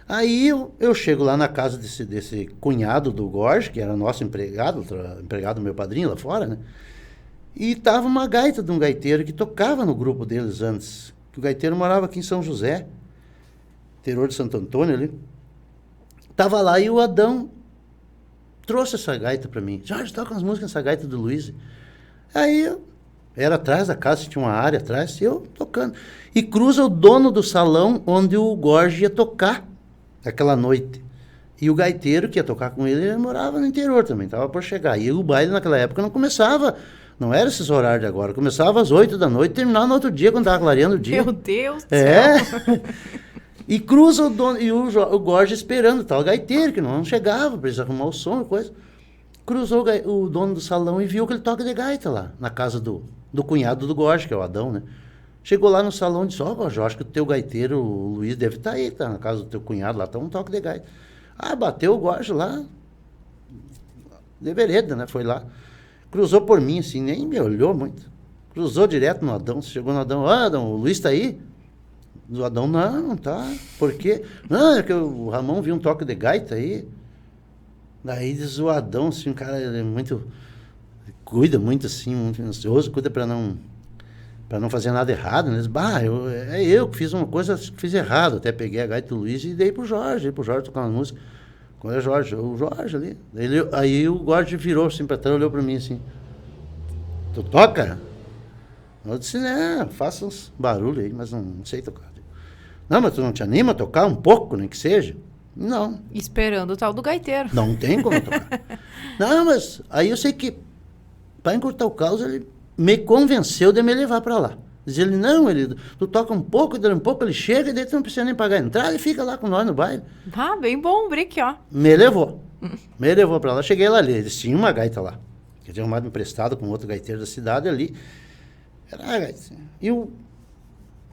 Speaker 2: Aí eu chego lá na casa desse cunhado do Gorge, que era nosso empregado do meu padrinho lá fora, né? E tava uma gaita de um gaiteiro que tocava no grupo deles antes. Que o gaiteiro morava aqui em São José, interior de Santo Antônio ali. Tava lá e o Adão trouxe essa gaita para mim. Jorge, toca umas músicas nessa gaita do Luiz. Aí eu era atrás da casa, tinha uma área atrás, e eu tocando. E cruza o dono do salão onde o Gorge ia tocar aquela noite. E o gaiteiro que ia tocar com ele morava no interior também, estava por chegar. E o baile naquela época não começava, não era esses horários de agora, começava às 8 da noite e terminava no outro dia, quando estava clareando o dia.
Speaker 1: Meu Deus do céu.
Speaker 2: É. E cruza o dono, e o Gorge esperando, tal gaiteiro, que não chegava, precisa arrumar o som e coisa. Cruzou o dono do salão e viu que ele toca de gaita lá, na casa do cunhado do Gorge, que é o Adão, né? Chegou lá no salão e disse, Gorge, eu acho que o teu gaiteiro, o Luiz, deve estar aí, tá na casa do teu cunhado lá, tá um toque de gaita. Bateu o Gorge lá, de vereda, né? Foi lá, cruzou por mim, assim, nem me olhou muito. Cruzou direto no Adão, chegou no Adão, Adão, o Luiz tá aí? O Adão, não tá. Por quê? Não, é que o Ramon viu um toque de gaita aí. Daí diz o Adão, assim, um cara ele é muito... Cuida muito, assim, muito ansioso, cuida para não fazer nada errado. Né? Diz, eu que fiz uma coisa que fiz errado. Até peguei a gaita do Luiz e dei pro Jorge tocar uma música. Qual é o Jorge ali. Aí o Jorge virou assim pra trás, olhou pra mim assim. Tu toca? Eu disse, né, faça uns barulhos aí, mas não sei tocar. Não, mas tu não te anima a tocar um pouco, nem que seja? Não.
Speaker 1: Esperando o tal do gaiteiro.
Speaker 2: Não tem como tocar. Não, mas aí eu sei que, para encurtar o caos, ele me convenceu de me levar para lá. Diz ele, não, tu toca um pouco, daí um pouco ele chega, e daí tu não precisa nem pagar a entrada e fica lá com nós no baile.
Speaker 1: Bem bom o brick, ó.
Speaker 2: Me levou para lá. Cheguei lá ali, eles tinham uma gaita lá, que tinha arrumado emprestado com outro gaiteiro da cidade ali. Era a gaita. E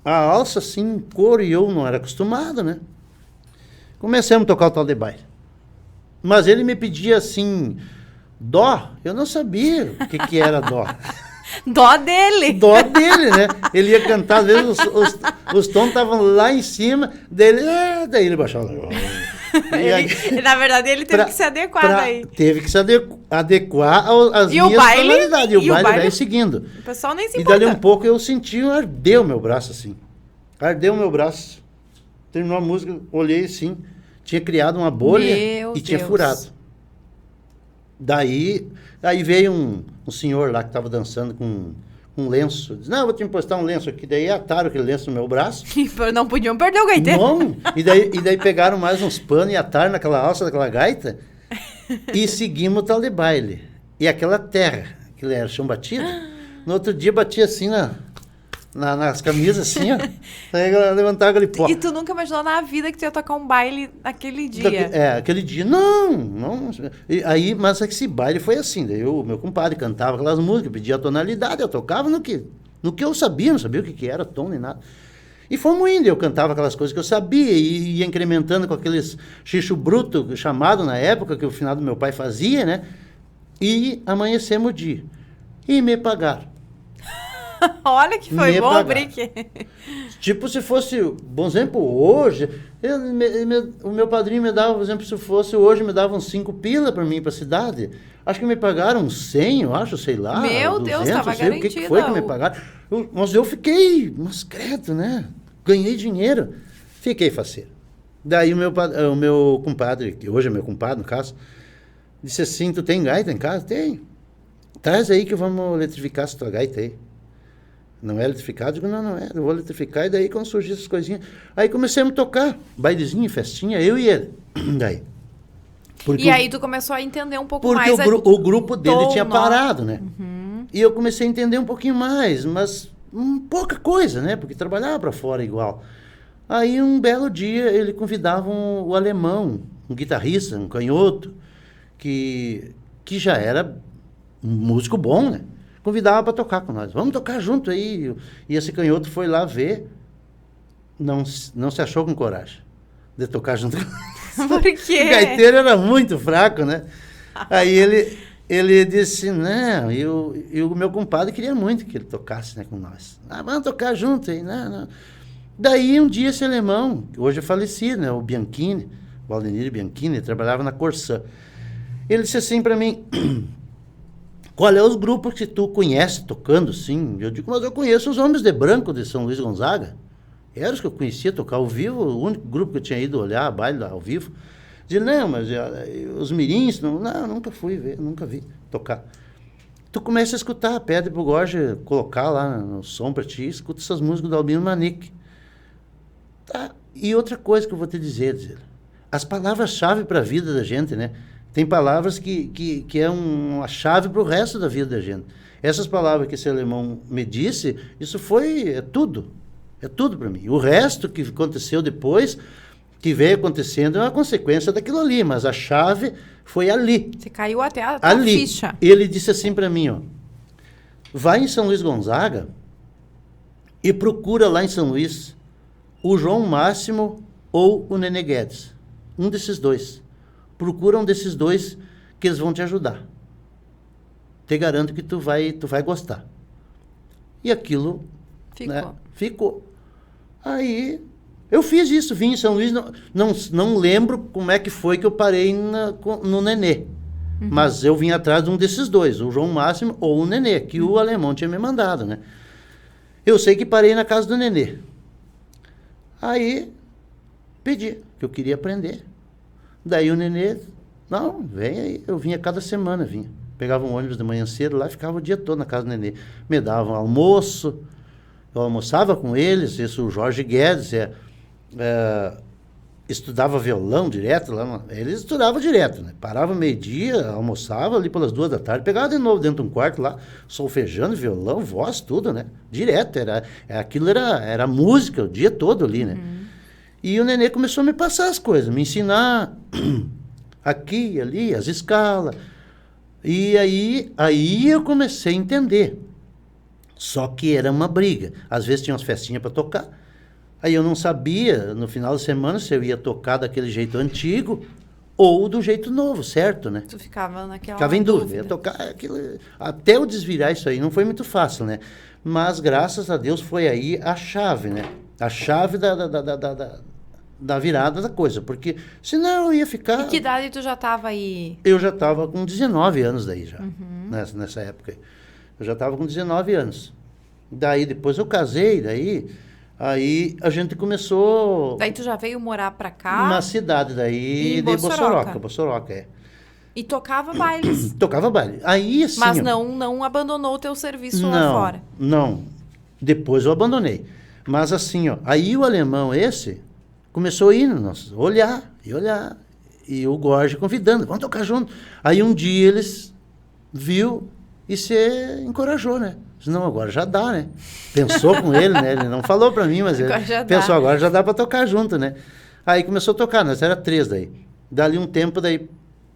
Speaker 2: a alça, assim, couro, e eu não era acostumado, né? Começamos a tocar o tal de baile. Mas ele me pedia, assim, dó. Eu não sabia o que era dó.
Speaker 1: Dó dele.
Speaker 2: Dó dele, né? Ele ia cantar, às vezes os tons estavam lá em cima, daí ele baixava.
Speaker 1: Na verdade, ele teve que se adequar daí.
Speaker 2: Teve que se adequar às minhas tonalidades. E o baile vai seguindo.
Speaker 1: O pessoal nem se
Speaker 2: importa. E dali um pouco eu senti ardeu o meu braço, assim. Ardeu o meu braço. Terminou a música, olhei assim, tinha criado uma bolha e tinha furado. Daí veio um senhor lá que estava dançando com um lenço. Disse, não, eu vou te emprestar um lenço aqui. Daí ataram aquele lenço no meu braço.
Speaker 1: Não podiam perder o gaiteiro.
Speaker 2: Não. E daí pegaram mais uns panos e ataram naquela alça daquela gaita e seguimos o tal de baile. E aquela terra, que era chão batido, no outro dia batia assim nas camisas, assim, ó. Aí levantava aquele pó.
Speaker 1: E tu nunca imaginou na vida que tu ia tocar um baile naquele dia?
Speaker 2: Aquele dia, não. Mas esse baile foi assim, daí o meu compadre cantava aquelas músicas, pedia a tonalidade, eu tocava no que eu sabia, não sabia o que era tom nem nada. E fomos indo, eu cantava aquelas coisas que eu sabia, e ia incrementando com aqueles xixo bruto, chamado na época, que o finado do meu pai fazia, né? E amanhecemos o dia. E me pagaram.
Speaker 1: Olha que foi bom o brick.
Speaker 2: Tipo, se fosse, bom exemplo, hoje, o meu padrinho me dava, por exemplo, se fosse hoje, me dava uns 5 pila para mim ir pra cidade. Acho que me pagaram uns 100, eu acho, sei lá.
Speaker 1: Meu
Speaker 2: 200,
Speaker 1: Deus, tava garantido.
Speaker 2: O que foi que me pagaram? Mas eu fiquei, credo, né? Ganhei dinheiro. Fiquei faceiro. Daí o meu compadre, que hoje é meu compadre, no caso, disse assim, tu tem gaita em casa? Tenho. Traz aí que vamos eletrificar essa tua gaita aí. Não é eletrificado? Eu digo, não é. Eu vou eletrificar. E daí, quando surgiu essas coisinhas... Aí comecemos a tocar. Bailezinho, festinha, eu e ele. Daí.
Speaker 1: E aí tu começou a entender um pouco mais...
Speaker 2: Porque o grupo dele tinha parado, né? Uhum. E eu comecei a entender um pouquinho mais, mas pouca coisa, né? Porque trabalhava para fora igual. Aí, um belo dia, ele convidava o alemão, um guitarrista, um canhoto, que já era um músico bom, né? Convidava para tocar com nós. Vamos tocar junto aí. E esse canhoto foi lá ver, não se achou com coragem de tocar junto com nós.
Speaker 1: Por quê?
Speaker 2: O gaiteiro era muito fraco, né? Aí ele disse, não, e o meu compadre queria muito que ele tocasse, né, com nós. Vamos tocar junto aí, não. Daí um dia esse alemão, hoje é falecido, né, o Bianchini, o Valdenir Bianchini, trabalhava na Corsã. Ele disse assim para mim, qual é os grupos que tu conhece tocando, sim? Eu digo, mas eu conheço os Homens de Branco de São Luís Gonzaga. Eram os que eu conhecia tocar ao vivo, o único grupo que eu tinha ido olhar a baile ao vivo. Dizia, não, mas os mirins, não, nunca fui ver, nunca vi tocar. Tu começa a escutar, pede pro Gorge colocar lá no som pra ti, escuta essas músicas do Albino Manique. Tá. E outra coisa que eu vou te dizer, as palavras-chave para a vida da gente, né? Tem palavras que é uma chave para o resto da vida da gente. Essas palavras que esse alemão me disse, isso é tudo para mim. O resto que aconteceu depois, que veio acontecendo, é uma consequência daquilo ali, mas a chave foi ali.
Speaker 1: Você caiu até a
Speaker 2: ali.
Speaker 1: Ficha.
Speaker 2: Ele disse assim para mim, ó, vai em São Luís Gonzaga e procura lá em São Luís o João Máximo ou o Nenê Guedes. Um desses dois. Procura um desses dois que eles vão te ajudar. Te garanto que tu vai gostar. E aquilo
Speaker 1: Ficou.
Speaker 2: Né, ficou. Aí eu fiz isso, vim em São Luís, não lembro como é que foi que eu parei no Nenê. Mas eu vim atrás de um desses dois, o João Máximo ou o Nenê, que o alemão tinha me mandado, né? Eu sei que parei na casa do Nenê. Aí pedi, que eu queria aprender. Daí o Nenê, não, vem aí. Eu vinha cada semana, pegava um ônibus de manhã cedo lá, ficava o dia todo na casa do Nenê. Me davam almoço, eu almoçava com eles, esse o Jorge Guedes, estudava violão direto lá, eles estudavam direto, né? Parava meio-dia, almoçava ali pelas 2 da tarde, pegava de novo dentro de um quarto lá, solfejando, violão, voz, tudo, né? Direto, aquilo era música o dia todo ali, né? E o Nenê começou a me passar as coisas, me ensinar aqui e ali, as escalas. E aí eu comecei a entender. Só que era uma briga. Às vezes tinha umas festinhas para tocar. Aí eu não sabia, no final de semana, se eu ia tocar daquele jeito antigo ou do jeito novo, certo, né?
Speaker 1: Tu ficava naquela
Speaker 2: Ficava em dúvida. Ia tocar aquilo, até eu desvirar isso aí, não foi muito fácil, né? Mas, graças a Deus, foi aí a chave, né? A chave da virada da coisa. Porque senão eu ia ficar...
Speaker 1: E que idade tu já estava aí?
Speaker 2: Eu já estava com 19 anos daí já, nessa época. Eu já estava com 19 anos. Daí, depois eu casei, aí a gente começou...
Speaker 1: Daí tu já veio morar pra cá?
Speaker 2: Na cidade daí de Bossoroca, é.
Speaker 1: E tocava bailes?
Speaker 2: Tocava baile. Aí, assim...
Speaker 1: Mas não abandonou o teu serviço lá fora?
Speaker 2: Não. Depois eu abandonei. Mas assim, ó, aí o alemão esse começou a ir, olhar. E o Gorge convidando, vamos tocar junto. Aí um dia eles viu e se encorajou, né? Não, agora já dá, né? Pensou com ele, né? Ele não falou pra mim, mas ele pensou, agora já dá pra tocar junto, né? Aí começou a tocar, nós era 3 daí. Dali um tempo, daí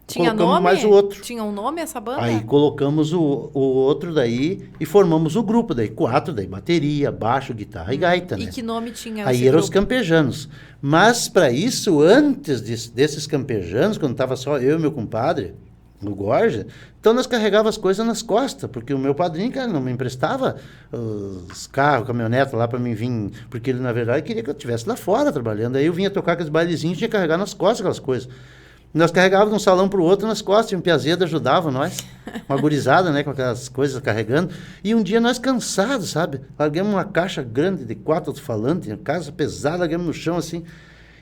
Speaker 1: tinha
Speaker 2: colocamos
Speaker 1: nome?
Speaker 2: mais o outro.
Speaker 1: Tinha um nome essa banda?
Speaker 2: Aí colocamos o outro daí e formamos o grupo daí, 4 daí, bateria, baixo, guitarra e gaita, né?
Speaker 1: E que nome tinha
Speaker 2: aí eram os Campejanos. Mas para isso, antes desses Campejanos, quando estava só eu e meu compadre, o Gorge, então nós carregávamos as coisas nas costas, porque o meu padrinho, cara, não me emprestava os carros, caminhoneta lá para mim vir, porque ele, na verdade, queria que eu estivesse lá fora trabalhando. Aí eu vinha tocar aqueles bailezinhos, tinha que carregar nas costas aquelas coisas. Nós carregávamos de um salão para o outro nas costas, e um piazeda ajudava nós, uma gurizada, né, com aquelas coisas carregando. E um dia nós cansados, sabe? Largamos uma caixa grande de 4 alto-falantes, uma casa pesada, largamos no chão assim,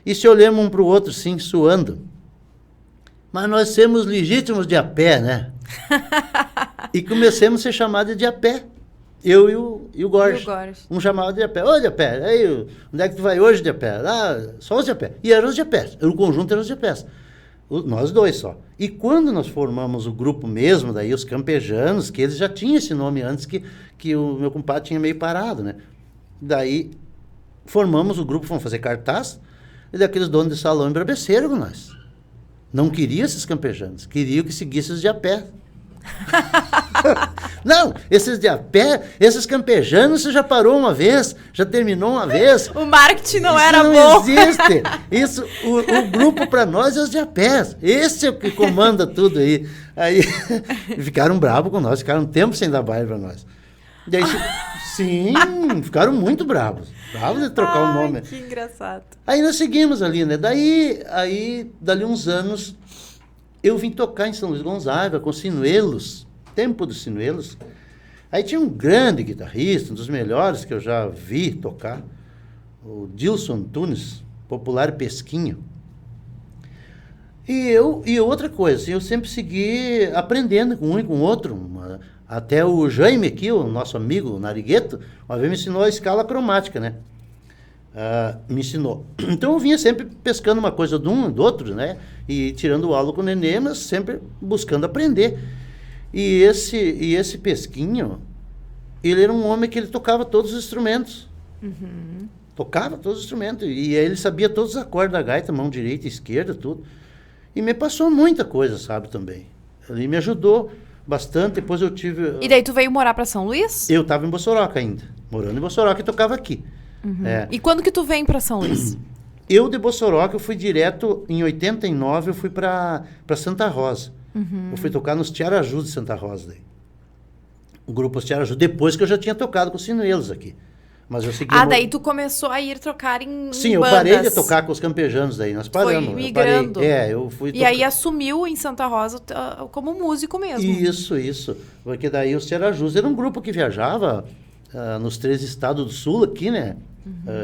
Speaker 2: e se olhamos um para o outro assim, suando. Mas nós somos legítimos de a pé, né? E começamos a ser chamados de a pé. Eu e o Gorge. Um chamava de a pé. Ô, de a pé, aí, onde é que tu vai hoje de a pé? Ah, só os de a pé. E eram os de a pé. O conjunto era os de a pé. Nós dois só. E quando nós formamos o grupo mesmo, daí os Campejanos, que eles já tinham esse nome antes que o meu compadre tinha meio parado, né? Daí formamos o grupo, fomos fazer cartaz, e daqueles donos de salão embraveceram com nós. Não queriam esses Campejanos, queriam que seguisse os de a pé. Não, esses de a pé, esses campejanos, você já parou uma vez, já terminou uma vez.
Speaker 1: O marketing não
Speaker 2: Isso
Speaker 1: era
Speaker 2: não
Speaker 1: bom.
Speaker 2: existe. Isso, o grupo para nós é os de a pé. Esse é o que comanda tudo aí. Aí ficaram bravos com nós, ficaram um tempo sem dar baile para nós. E aí, sim, ficaram muito bravos. Bravos de trocar o nome.
Speaker 1: Que engraçado.
Speaker 2: Aí nós seguimos ali, né? Dali uns anos, eu vim tocar em São Luís Gonzaga com Sinuelos, tempo dos Sinuelos. Aí tinha um grande guitarrista, um dos melhores que eu já vi tocar, o Dilson Antunes, popular Pesquinho. E outra coisa, eu sempre segui aprendendo com um e com o outro. Até o Jaime aqui, o nosso amigo o Narigueto, uma vez me ensinou a escala cromática, né? Me ensinou. Então eu vinha sempre pescando uma coisa de um e do outro, né? E tirando aula com o Nenê, mas sempre buscando aprender. E esse Pesquinho, ele era um homem que ele tocava todos os instrumentos.
Speaker 1: Uhum.
Speaker 2: Tocava todos os instrumentos. E ele sabia todos os acordes da gaita, mão direita, esquerda, tudo. E me passou muita coisa, sabe, também. Ele me ajudou bastante. Depois eu tive...
Speaker 1: E daí tu veio morar pra São Luís?
Speaker 2: Eu estava em Bossoroca ainda. Morando em Bossoroca e tocava aqui.
Speaker 1: Uhum.
Speaker 2: É.
Speaker 1: E quando que tu vem pra São Luís?
Speaker 2: Eu de Bossoroca, eu fui direto, em 89, eu fui para Santa Rosa.
Speaker 1: Uhum.
Speaker 2: Eu fui tocar nos Tiarajus de Santa Rosa. Daí. O grupo Os Tiarajus, depois que eu já tinha tocado com os Sinuelos aqui. Mas eu segui...
Speaker 1: Daí tu começou a ir trocar em
Speaker 2: Sim, eu
Speaker 1: bandas.
Speaker 2: parei de tocar com os campejanos daí, nós paramos.
Speaker 1: Foi migrando.
Speaker 2: Eu fui
Speaker 1: E aí assumiu em Santa Rosa como músico mesmo.
Speaker 2: Isso. Porque daí os Tiarajus era um grupo que viajava nos 3 estados do sul aqui, né?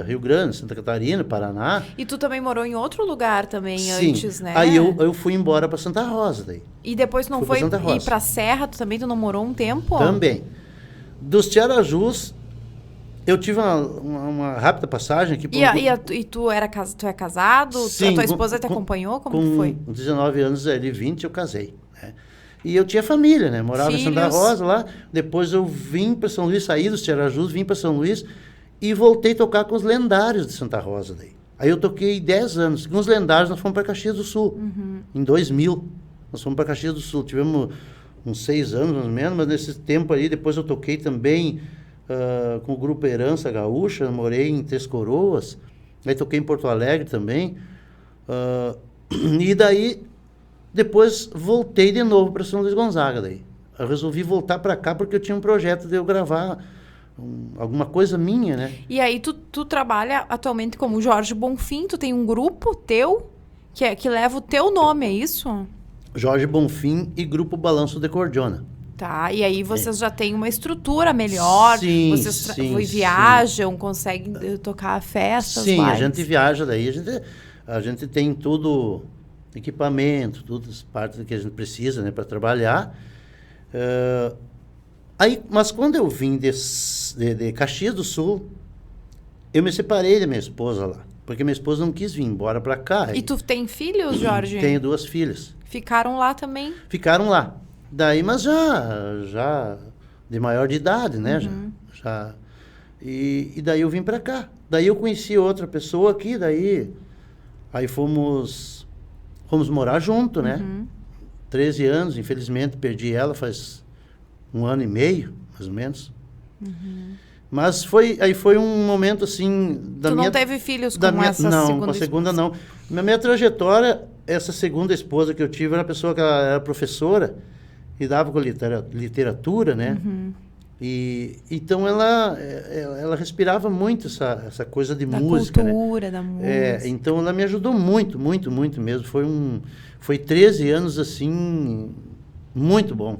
Speaker 2: Rio Grande, Santa Catarina, Paraná.
Speaker 1: E tu também morou em outro lugar também
Speaker 2: Sim.
Speaker 1: antes, né?
Speaker 2: Aí eu fui embora para Santa Rosa daí.
Speaker 1: E depois não
Speaker 2: Fui
Speaker 1: foi
Speaker 2: pra Santa Rosa.
Speaker 1: ir pra Serra, tu não morou um tempo?
Speaker 2: Também. Dos Tiarajus, eu tive uma rápida passagem aqui.
Speaker 1: E tu é casado?
Speaker 2: Sim,
Speaker 1: a tua esposa te acompanhou? Como que foi?
Speaker 2: Com 19 anos, de 20, eu casei. Né? E eu tinha família, né? Morava em Santa Rosa lá. Depois eu vim para São Luís, saí dos Tiarajus, vim para São Luís e voltei a tocar com os lendários de Santa Rosa daí. Aí eu toquei 10 anos. Com os lendários nós fomos para Caxias do Sul. Em 2000, nós fomos para Caxias do Sul. Tivemos uns 6 anos, mais ou menos, mas nesse tempo aí, depois eu toquei também com o grupo Herança Gaúcha, morei em Três Coroas, aí toquei em Porto Alegre também. E daí, depois voltei de novo para São Luís Gonzaga daí. Eu resolvi voltar para cá porque eu tinha um projeto de eu gravar alguma coisa minha, né?
Speaker 1: E aí tu trabalha atualmente como Jorge Bonfim, tu tem um grupo teu que leva o teu nome, é isso?
Speaker 2: Jorge Bonfim e Grupo Balanço de Cordiona.
Speaker 1: Tá, e aí vocês já têm uma estrutura melhor,
Speaker 2: Sim,
Speaker 1: vocês viajam, conseguem tocar festas,
Speaker 2: Sim,
Speaker 1: bailes.
Speaker 2: a gente viaja daí, a gente tem tudo, equipamento, todas as partes que a gente precisa, né, para trabalhar. Mas quando eu vim de Caxias do Sul, eu me separei da minha esposa lá, porque minha esposa não quis vir embora para cá.
Speaker 1: E tu tem filhos, Jorge?
Speaker 2: Tenho 2 filhas.
Speaker 1: Ficaram lá também?
Speaker 2: Ficaram lá. Daí, mas já de maior de idade, né? Já. E daí eu vim para cá. Daí eu conheci outra pessoa aqui, aí fomos morar junto, né? 13 anos, infelizmente, perdi ela faz 1 ano e meio, mais ou menos. Mas foi um momento assim...
Speaker 1: Tu não teve filhos com essa segunda esposa? Não,
Speaker 2: com a segunda não. Na minha trajetória, essa segunda esposa que eu tive era uma pessoa que ela era professora, lidava com literatura, né? E então ela respirava muito essa coisa de música, né?
Speaker 1: Cultura, da música.
Speaker 2: Então ela me ajudou muito, muito, muito mesmo. Foi 13 anos assim muito bom.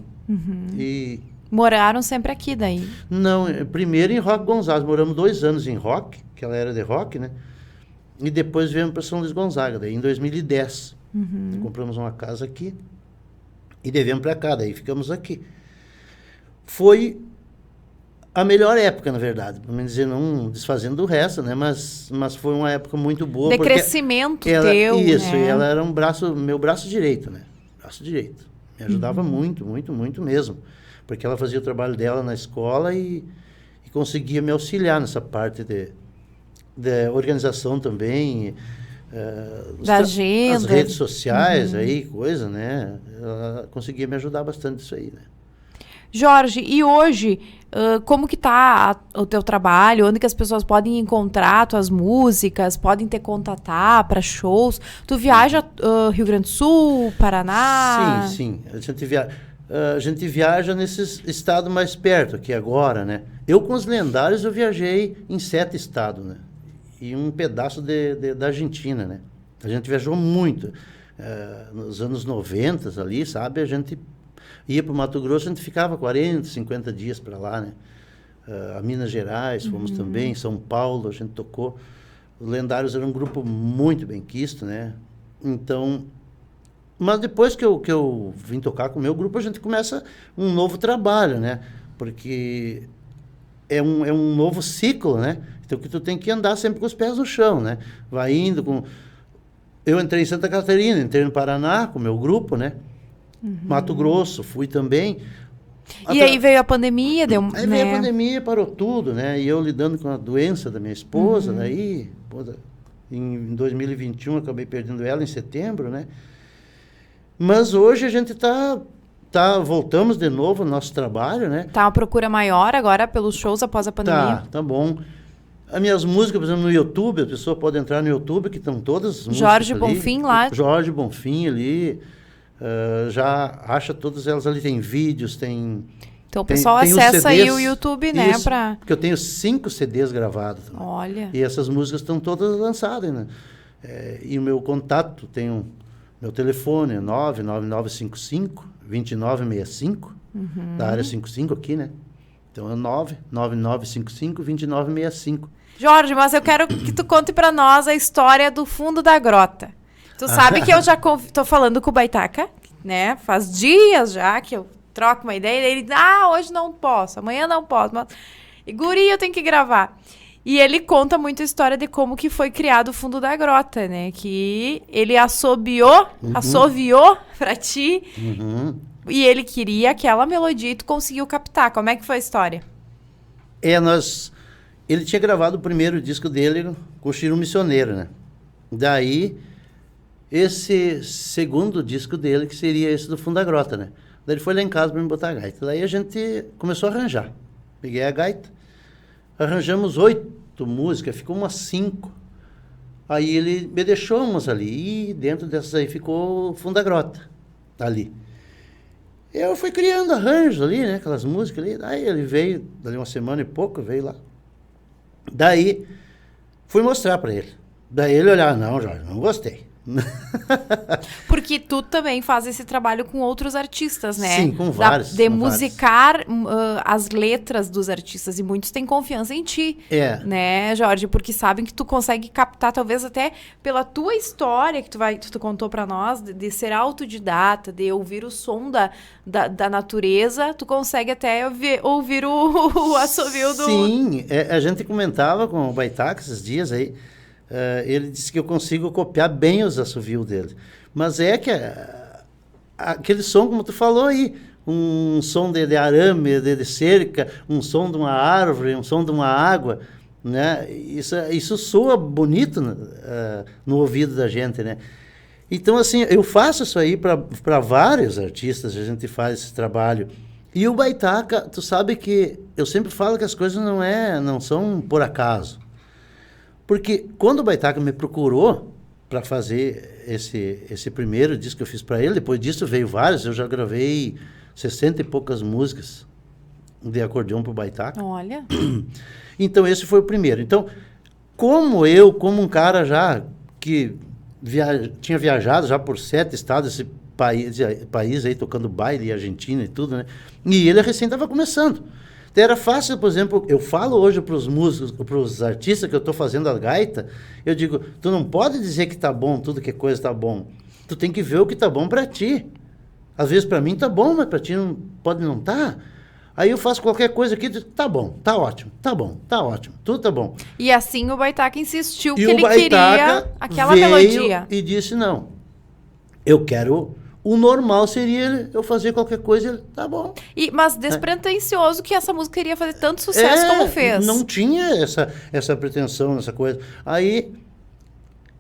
Speaker 2: E
Speaker 1: moraram sempre aqui daí?
Speaker 2: Não, primeiro em Roque Gonzaga, moramos 2 anos em Roque, que ela era de Roque, né? E depois viemos para São Luís Gonzaga, daí em 2010. Compramos uma casa aqui. E devemos para cá, daí ficamos aqui. Foi a melhor época, na verdade. Para dizer, não desfazendo do resto, né? Mas foi uma época muito boa.
Speaker 1: De crescimento teu,
Speaker 2: isso,
Speaker 1: né?
Speaker 2: E ela era meu braço direito, né? Braço direito. Me ajudava muito, muito, muito mesmo. Porque ela fazia o trabalho dela na escola e conseguia me auxiliar nessa parte de organização também.
Speaker 1: Da agenda.
Speaker 2: As redes sociais aí, coisa, né? Ela conseguia me ajudar bastante isso aí, né?
Speaker 1: Jorge, e hoje, como que tá o teu trabalho? Onde que as pessoas podem encontrar tuas músicas? Podem te contatar para shows? Tu viaja Rio Grande do Sul, Paraná?
Speaker 2: Sim. A gente viaja nesses estados mais perto, aqui agora, né? Eu, com os Lendários, eu viajei em 7 estados, né? E um pedaço da Argentina, né? A gente viajou muito. Nos anos 90 ali, sabe? A gente ia para o Mato Grosso, a gente ficava 40, 50 dias para lá, né? A Minas Gerais, fomos também, São Paulo, a gente tocou. Os Lendários era um grupo muito bem quisto, né? Então, mas depois que eu vim tocar com o meu grupo, a gente começa um novo trabalho, né? Porque é um novo ciclo, né? Então, que tu tem que andar sempre com os pés no chão, né? Vai indo com... Eu entrei em Santa Catarina, entrei no Paraná com o meu grupo, né? Mato Grosso, fui também.
Speaker 1: E aí veio a pandemia,
Speaker 2: Aí veio a pandemia, parou tudo, né? E eu lidando com a doença da minha esposa, daí, em 2021, acabei perdendo ela em setembro, né? Mas hoje a gente voltamos de novo ao nosso trabalho, né?
Speaker 1: Tá uma procura maior agora pelos shows após a pandemia?
Speaker 2: Tá bom. As minhas músicas, por exemplo, no YouTube, a pessoa pode entrar no YouTube, que estão todas as músicas
Speaker 1: Jorge
Speaker 2: ali.
Speaker 1: Bonfim lá.
Speaker 2: Jorge Bonfim ali. Já acha todas elas ali, tem vídeos, tem...
Speaker 1: Então o pessoal
Speaker 2: tem
Speaker 1: acessa
Speaker 2: CDs,
Speaker 1: aí o YouTube, né?
Speaker 2: Isso, porque eu tenho 5 CDs gravados.
Speaker 1: Olha.
Speaker 2: E essas músicas estão todas lançadas, né? E o meu contato, meu telefone é 99955-2965, da área 55 aqui, né? Então é 99955-2965.
Speaker 1: Jorge, mas eu quero que tu conte pra nós a história do fundo da grota. Tu sabe que eu já tô falando com o Baitaca, né? Faz dias já que eu troco uma ideia. E ele diz, hoje não posso, amanhã não posso. Mas... E guri, eu tenho que gravar. E ele conta muito a história de como que foi criado o fundo da grota, né? Que ele assoviou pra ti. E ele queria aquela melodia e tu conseguiu captar. Como é que foi a história?
Speaker 2: Ele tinha gravado o primeiro disco dele com o Chiro Missioneiro, né? Daí... Esse segundo disco dele, que seria esse do Fundo da Grota, né? Daí ele foi lá em casa para me botar a gaita. Daí a gente começou a arranjar. Peguei a gaita, arranjamos 8 músicas, ficou umas 5. Aí ele me deixou umas ali, e dentro dessas aí ficou o Fundo da Grota, ali. Eu fui criando arranjos ali, né? Aquelas músicas ali. Daí ele veio, dali uma semana e pouco, veio lá. Daí, fui mostrar para ele. Daí ele olhava, não, Jorge, não gostei.
Speaker 1: Porque tu também faz esse trabalho com outros artistas, né?
Speaker 2: Sim, com vários.
Speaker 1: De musicar as letras dos artistas. E muitos têm confiança em ti, né, Jorge? Porque sabem que tu consegue captar, talvez até pela tua história que tu contou pra nós, de ser autodidata, de ouvir o som da natureza, tu consegue até ouvir o assovio do...
Speaker 2: Sim, a gente comentava com o Baitaca esses dias aí. Ele disse que eu consigo copiar bem os assovios dele. Mas que aquele som, como tu falou aí, um som de arame, de cerca, um som de uma árvore, um som de uma água, né? Isso soa bonito no ouvido da gente, né? Então, assim, eu faço isso aí para vários artistas, a gente faz esse trabalho. E o Baitaca, tu sabe que eu sempre falo que as coisas não são por acaso. Porque quando o Baitaca me procurou para fazer esse primeiro disco que eu fiz para ele, depois disso veio vários, eu já gravei 60 e poucas músicas de acordeão para o Baitaca.
Speaker 1: Olha.
Speaker 2: Então esse foi o primeiro. Então, como um cara já que tinha viajado já por 7 estados, esse país aí, tocando baile, Argentina e tudo, né? E ele recém estava começando. Então era fácil, por exemplo, eu falo hoje para os músicos, para os artistas que eu estou fazendo a gaita, eu digo, tu não pode dizer que tá bom, tudo que é coisa tá bom. Tu tem que ver o que tá bom para ti. Às vezes para mim tá bom, mas para ti pode não tá. Aí eu faço qualquer coisa aqui, tá bom, tá ótimo, tá bom, tá ótimo, tudo tá bom.
Speaker 1: E assim o Baitaca insistiu que ele queria aquela melodia.
Speaker 2: E disse, não, eu quero... O normal seria eu fazer qualquer coisa, tá bom.
Speaker 1: Mas despretensioso que essa música iria fazer tanto sucesso como fez.
Speaker 2: Não tinha essa pretensão, essa coisa. Aí,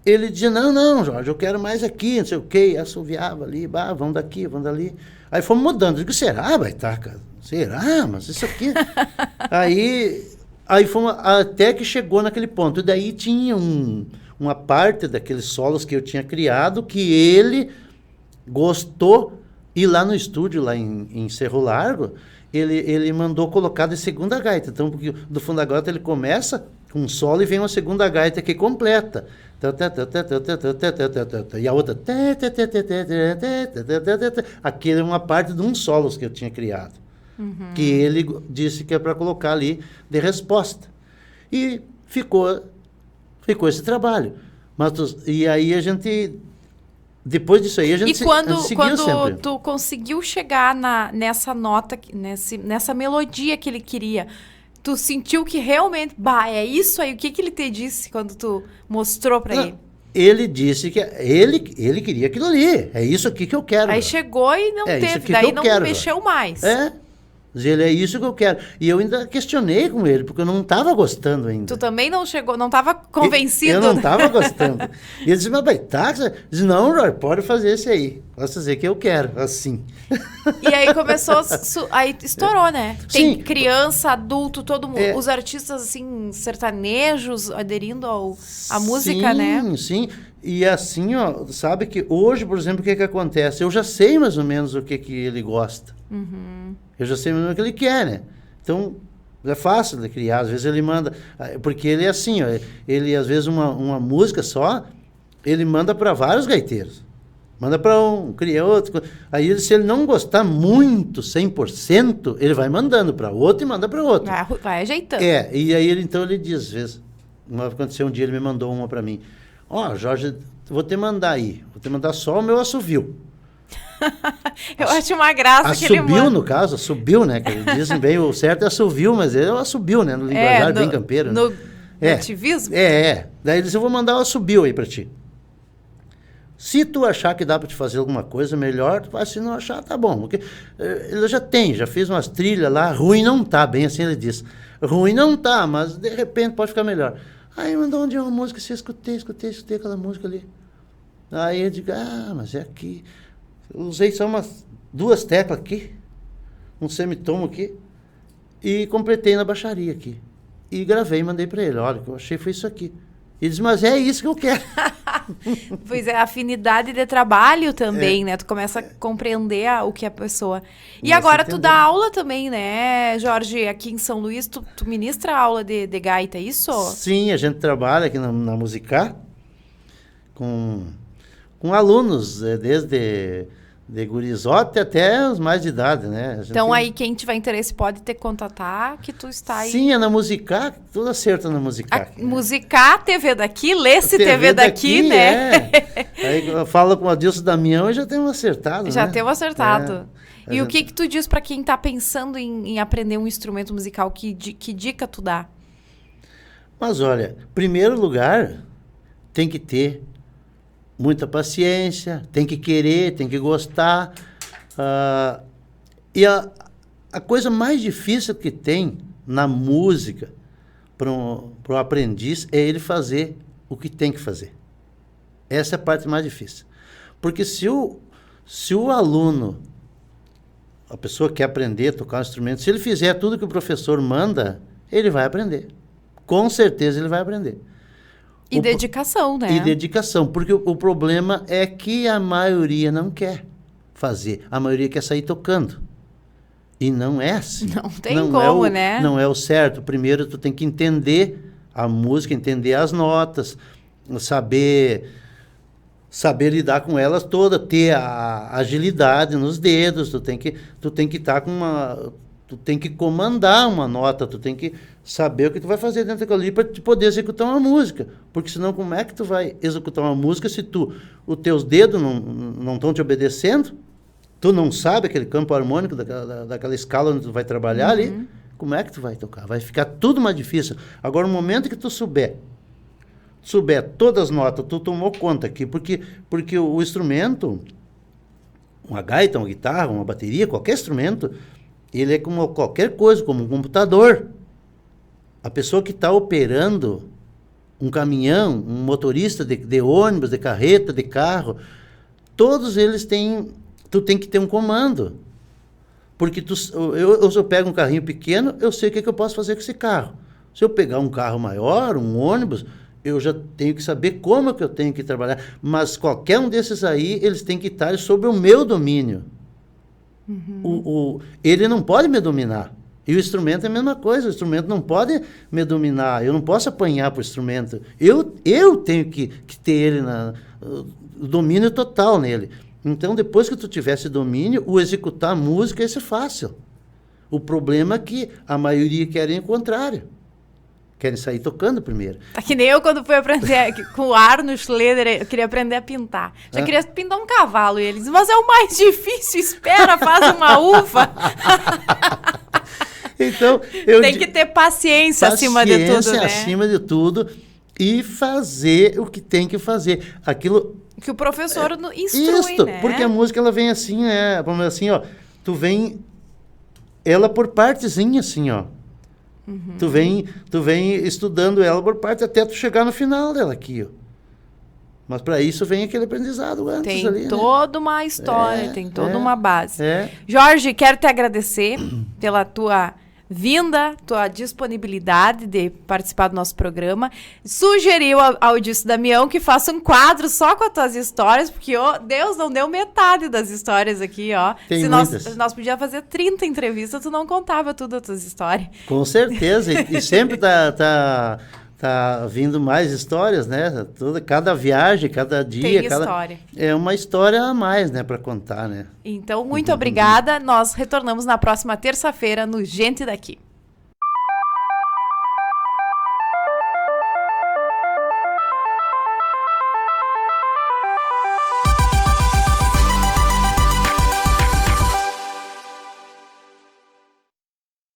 Speaker 2: ele dizia, não, Jorge, eu quero mais aqui, não sei o quê, e assoviava ali, vamos daqui, vamos dali. Aí fomos mudando, eu digo, será, Baitaca? Será? Mas isso aqui... Aí fomos, até que chegou naquele ponto, e daí tinha uma parte daqueles solos que eu tinha criado, que ele gostou, e lá no estúdio, lá em Cerro Largo, ele mandou colocar de segunda gaita. Então, porque do fundo da gaita ele começa com um solo e vem uma segunda gaita que completa. E a outra... Aquilo é uma parte de uns solos que eu tinha criado. Que ele disse que é para colocar ali de resposta. E ficou esse trabalho. E aí a gente... Depois disso aí, a gente
Speaker 1: quando
Speaker 2: sempre.
Speaker 1: Tu conseguiu chegar nessa nota, nessa melodia que ele queria, tu sentiu que realmente, é isso aí? O que ele te disse quando tu mostrou pra ele?
Speaker 2: Ele disse que ele queria aquilo ali. É isso aqui que eu quero.
Speaker 1: Aí chegou e não teve, daí não mexeu mais.
Speaker 2: Ele é isso que eu quero. E eu ainda questionei com ele, porque eu não estava gostando ainda.
Speaker 1: Tu também não estava convencido.
Speaker 2: Eu não estava gostando. E ele disse, mas Baitaca? Disse, não, Roy, pode fazer esse aí. Posso fazer que eu quero, assim.
Speaker 1: E aí começou, aí estourou, né? Tem
Speaker 2: Sim.
Speaker 1: Criança, adulto, todo mundo. Os artistas, assim, sertanejos aderindo à música, né?
Speaker 2: Sim. E assim, sabe que hoje, por exemplo, o que acontece? Eu já sei mais ou menos o que ele gosta. Eu já sei mais ou menos o que ele quer, né? Então, é fácil de criar. Às vezes ele manda... Porque ele é assim, ele às vezes uma música só, ele manda para vários gaiteiros. Manda para um, cria outro. Aí, se ele não gostar muito, 100%, ele vai mandando para outro e manda para outro.
Speaker 1: Vai ajeitando.
Speaker 2: E aí, então, ele diz, às vezes... Aconteceu um dia, ele me mandou uma para mim. Jorge, vou te mandar aí. Vou te mandar só o meu assovio.
Speaker 1: Eu acho uma graça que ele manda.
Speaker 2: Assobio, no caso, assobio, né? Que eles dizem bem, o certo é assovio, mas ele é o assobio, né? No linguajar bem campeiro.
Speaker 1: No
Speaker 2: né?
Speaker 1: ativismo?
Speaker 2: Daí ele disse, eu vou mandar o assobio aí para ti. Se tu achar que dá para te fazer alguma coisa melhor, tu vai. Se não achar, tá bom. Porque ele já fez umas trilhas lá, ruim não tá, bem assim ele disse. Ruim não tá, mas de repente pode ficar melhor. Aí mandou um dia uma música, assim, escutei aquela música ali. Aí eu digo, mas é aqui. Eu usei só duas teclas aqui, um semitomo aqui, e completei na baixaria aqui. E gravei e mandei para ele, olha, o que eu achei foi isso aqui. Ele disse, mas é isso que eu quero.
Speaker 1: Pois é, afinidade de trabalho também, né? Tu começa a compreender o que a pessoa... E agora tu dá aula também, né, Jorge? Aqui em São Luís, tu ministra aula de gaita, é isso?
Speaker 2: Sim, a gente trabalha aqui na Musicar com alunos, desde de gurizote até os mais de idade, né?
Speaker 1: Então aí quem tiver interesse pode te contatar, que tu está aí.
Speaker 2: Sim, é na Musicar, tudo acerta na Musicar.
Speaker 1: Musicar, TV daqui, Lê-se TV daqui, né?
Speaker 2: Aí eu falo com o Adilson Damião e já temos acertado,
Speaker 1: Já
Speaker 2: né?
Speaker 1: temos acertado. E o que tu diz para quem está pensando em aprender um instrumento musical? Que dica tu dá?
Speaker 2: Mas olha, em primeiro lugar, tem que ter muita paciência, tem que querer, tem que gostar. E a coisa mais difícil que tem na música para o aprendiz é ele fazer o que tem que fazer. Essa é a parte mais difícil. Porque se o aluno, a pessoa que quer aprender a tocar um instrumento, se ele fizer tudo que o professor manda, ele vai aprender. Com certeza ele vai aprender.
Speaker 1: E dedicação, né?
Speaker 2: E dedicação, porque o problema é que a maioria não quer fazer. A maioria quer sair tocando. E não é assim.
Speaker 1: Não tem como, né?
Speaker 2: Não é o certo. Primeiro, tu tem que entender a música, entender as notas, saber lidar com elas todas, ter a agilidade nos dedos, tu tem que estar com tu tem que comandar uma nota, tu tem que saber o que tu vai fazer dentro daquilo ali para poder executar uma música. Porque senão como é que tu vai executar uma música se os teus dedos não estão te obedecendo? Tu não sabe aquele campo harmônico daquela escala onde tu vai trabalhar ali? Como é que tu vai tocar? Vai ficar tudo mais difícil. Agora, no momento que tu souber todas as notas, tu tomou conta aqui, porque o instrumento, uma gaita, uma guitarra, uma bateria, qualquer instrumento, ele é como qualquer coisa, como um computador. A pessoa que está operando um caminhão, um motorista de ônibus, de carreta, de carro, todos eles tu tem que ter um comando. Porque se eu pego um carrinho pequeno, eu sei o que eu posso fazer com esse carro. Se eu pegar um carro maior, um ônibus, eu já tenho que saber como que eu tenho que trabalhar. Mas qualquer um desses aí, eles têm que estar sob o meu domínio. Ele não pode me dominar. E o instrumento é a mesma coisa. O instrumento não pode me dominar. Eu não posso apanhar para o instrumento. Eu tenho que ter ele o domínio total nele. Então, depois que tu tivesse domínio, o executar a música ia ser fácil. O problema é que a maioria querem o contrário. Querem sair tocando primeiro.
Speaker 1: É que nem eu quando fui aprender com o Arno Schleder, eu queria aprender a pintar. Já queria pintar um cavalo. E eles, mas é o mais difícil, espera, faz uma uva.
Speaker 2: Então,
Speaker 1: tem que ter paciência acima de tudo, né?
Speaker 2: Acima de tudo e fazer o que tem que fazer. Aquilo
Speaker 1: que o professor instrui, né?
Speaker 2: Porque a música, ela vem assim, né? Vamos dizer assim, ó. Tu vem ela por partezinha, assim, ó. Tu vem estudando ela por parte até tu chegar no final dela aqui, ó. Mas para isso vem aquele aprendizado antes
Speaker 1: tem
Speaker 2: ali,
Speaker 1: toda uma história, tem toda uma base.
Speaker 2: É.
Speaker 1: Jorge, quero te agradecer pela tua vinda, tua disponibilidade de participar do nosso programa. Sugeriu ao Dilson Damião que faça um quadro só com as tuas histórias, porque Deus não deu metade das histórias aqui, ó.
Speaker 2: Tem
Speaker 1: Se
Speaker 2: muitas.
Speaker 1: nós podíamos fazer 30 entrevistas, tu não contava tudo as tuas histórias.
Speaker 2: Com certeza, e sempre tá vindo mais histórias, né? Cada viagem, cada dia,
Speaker 1: história.
Speaker 2: É uma história a mais, né, para contar, né?
Speaker 1: Então, muito obrigada. Nós retornamos na próxima terça-feira no Gente Daqui.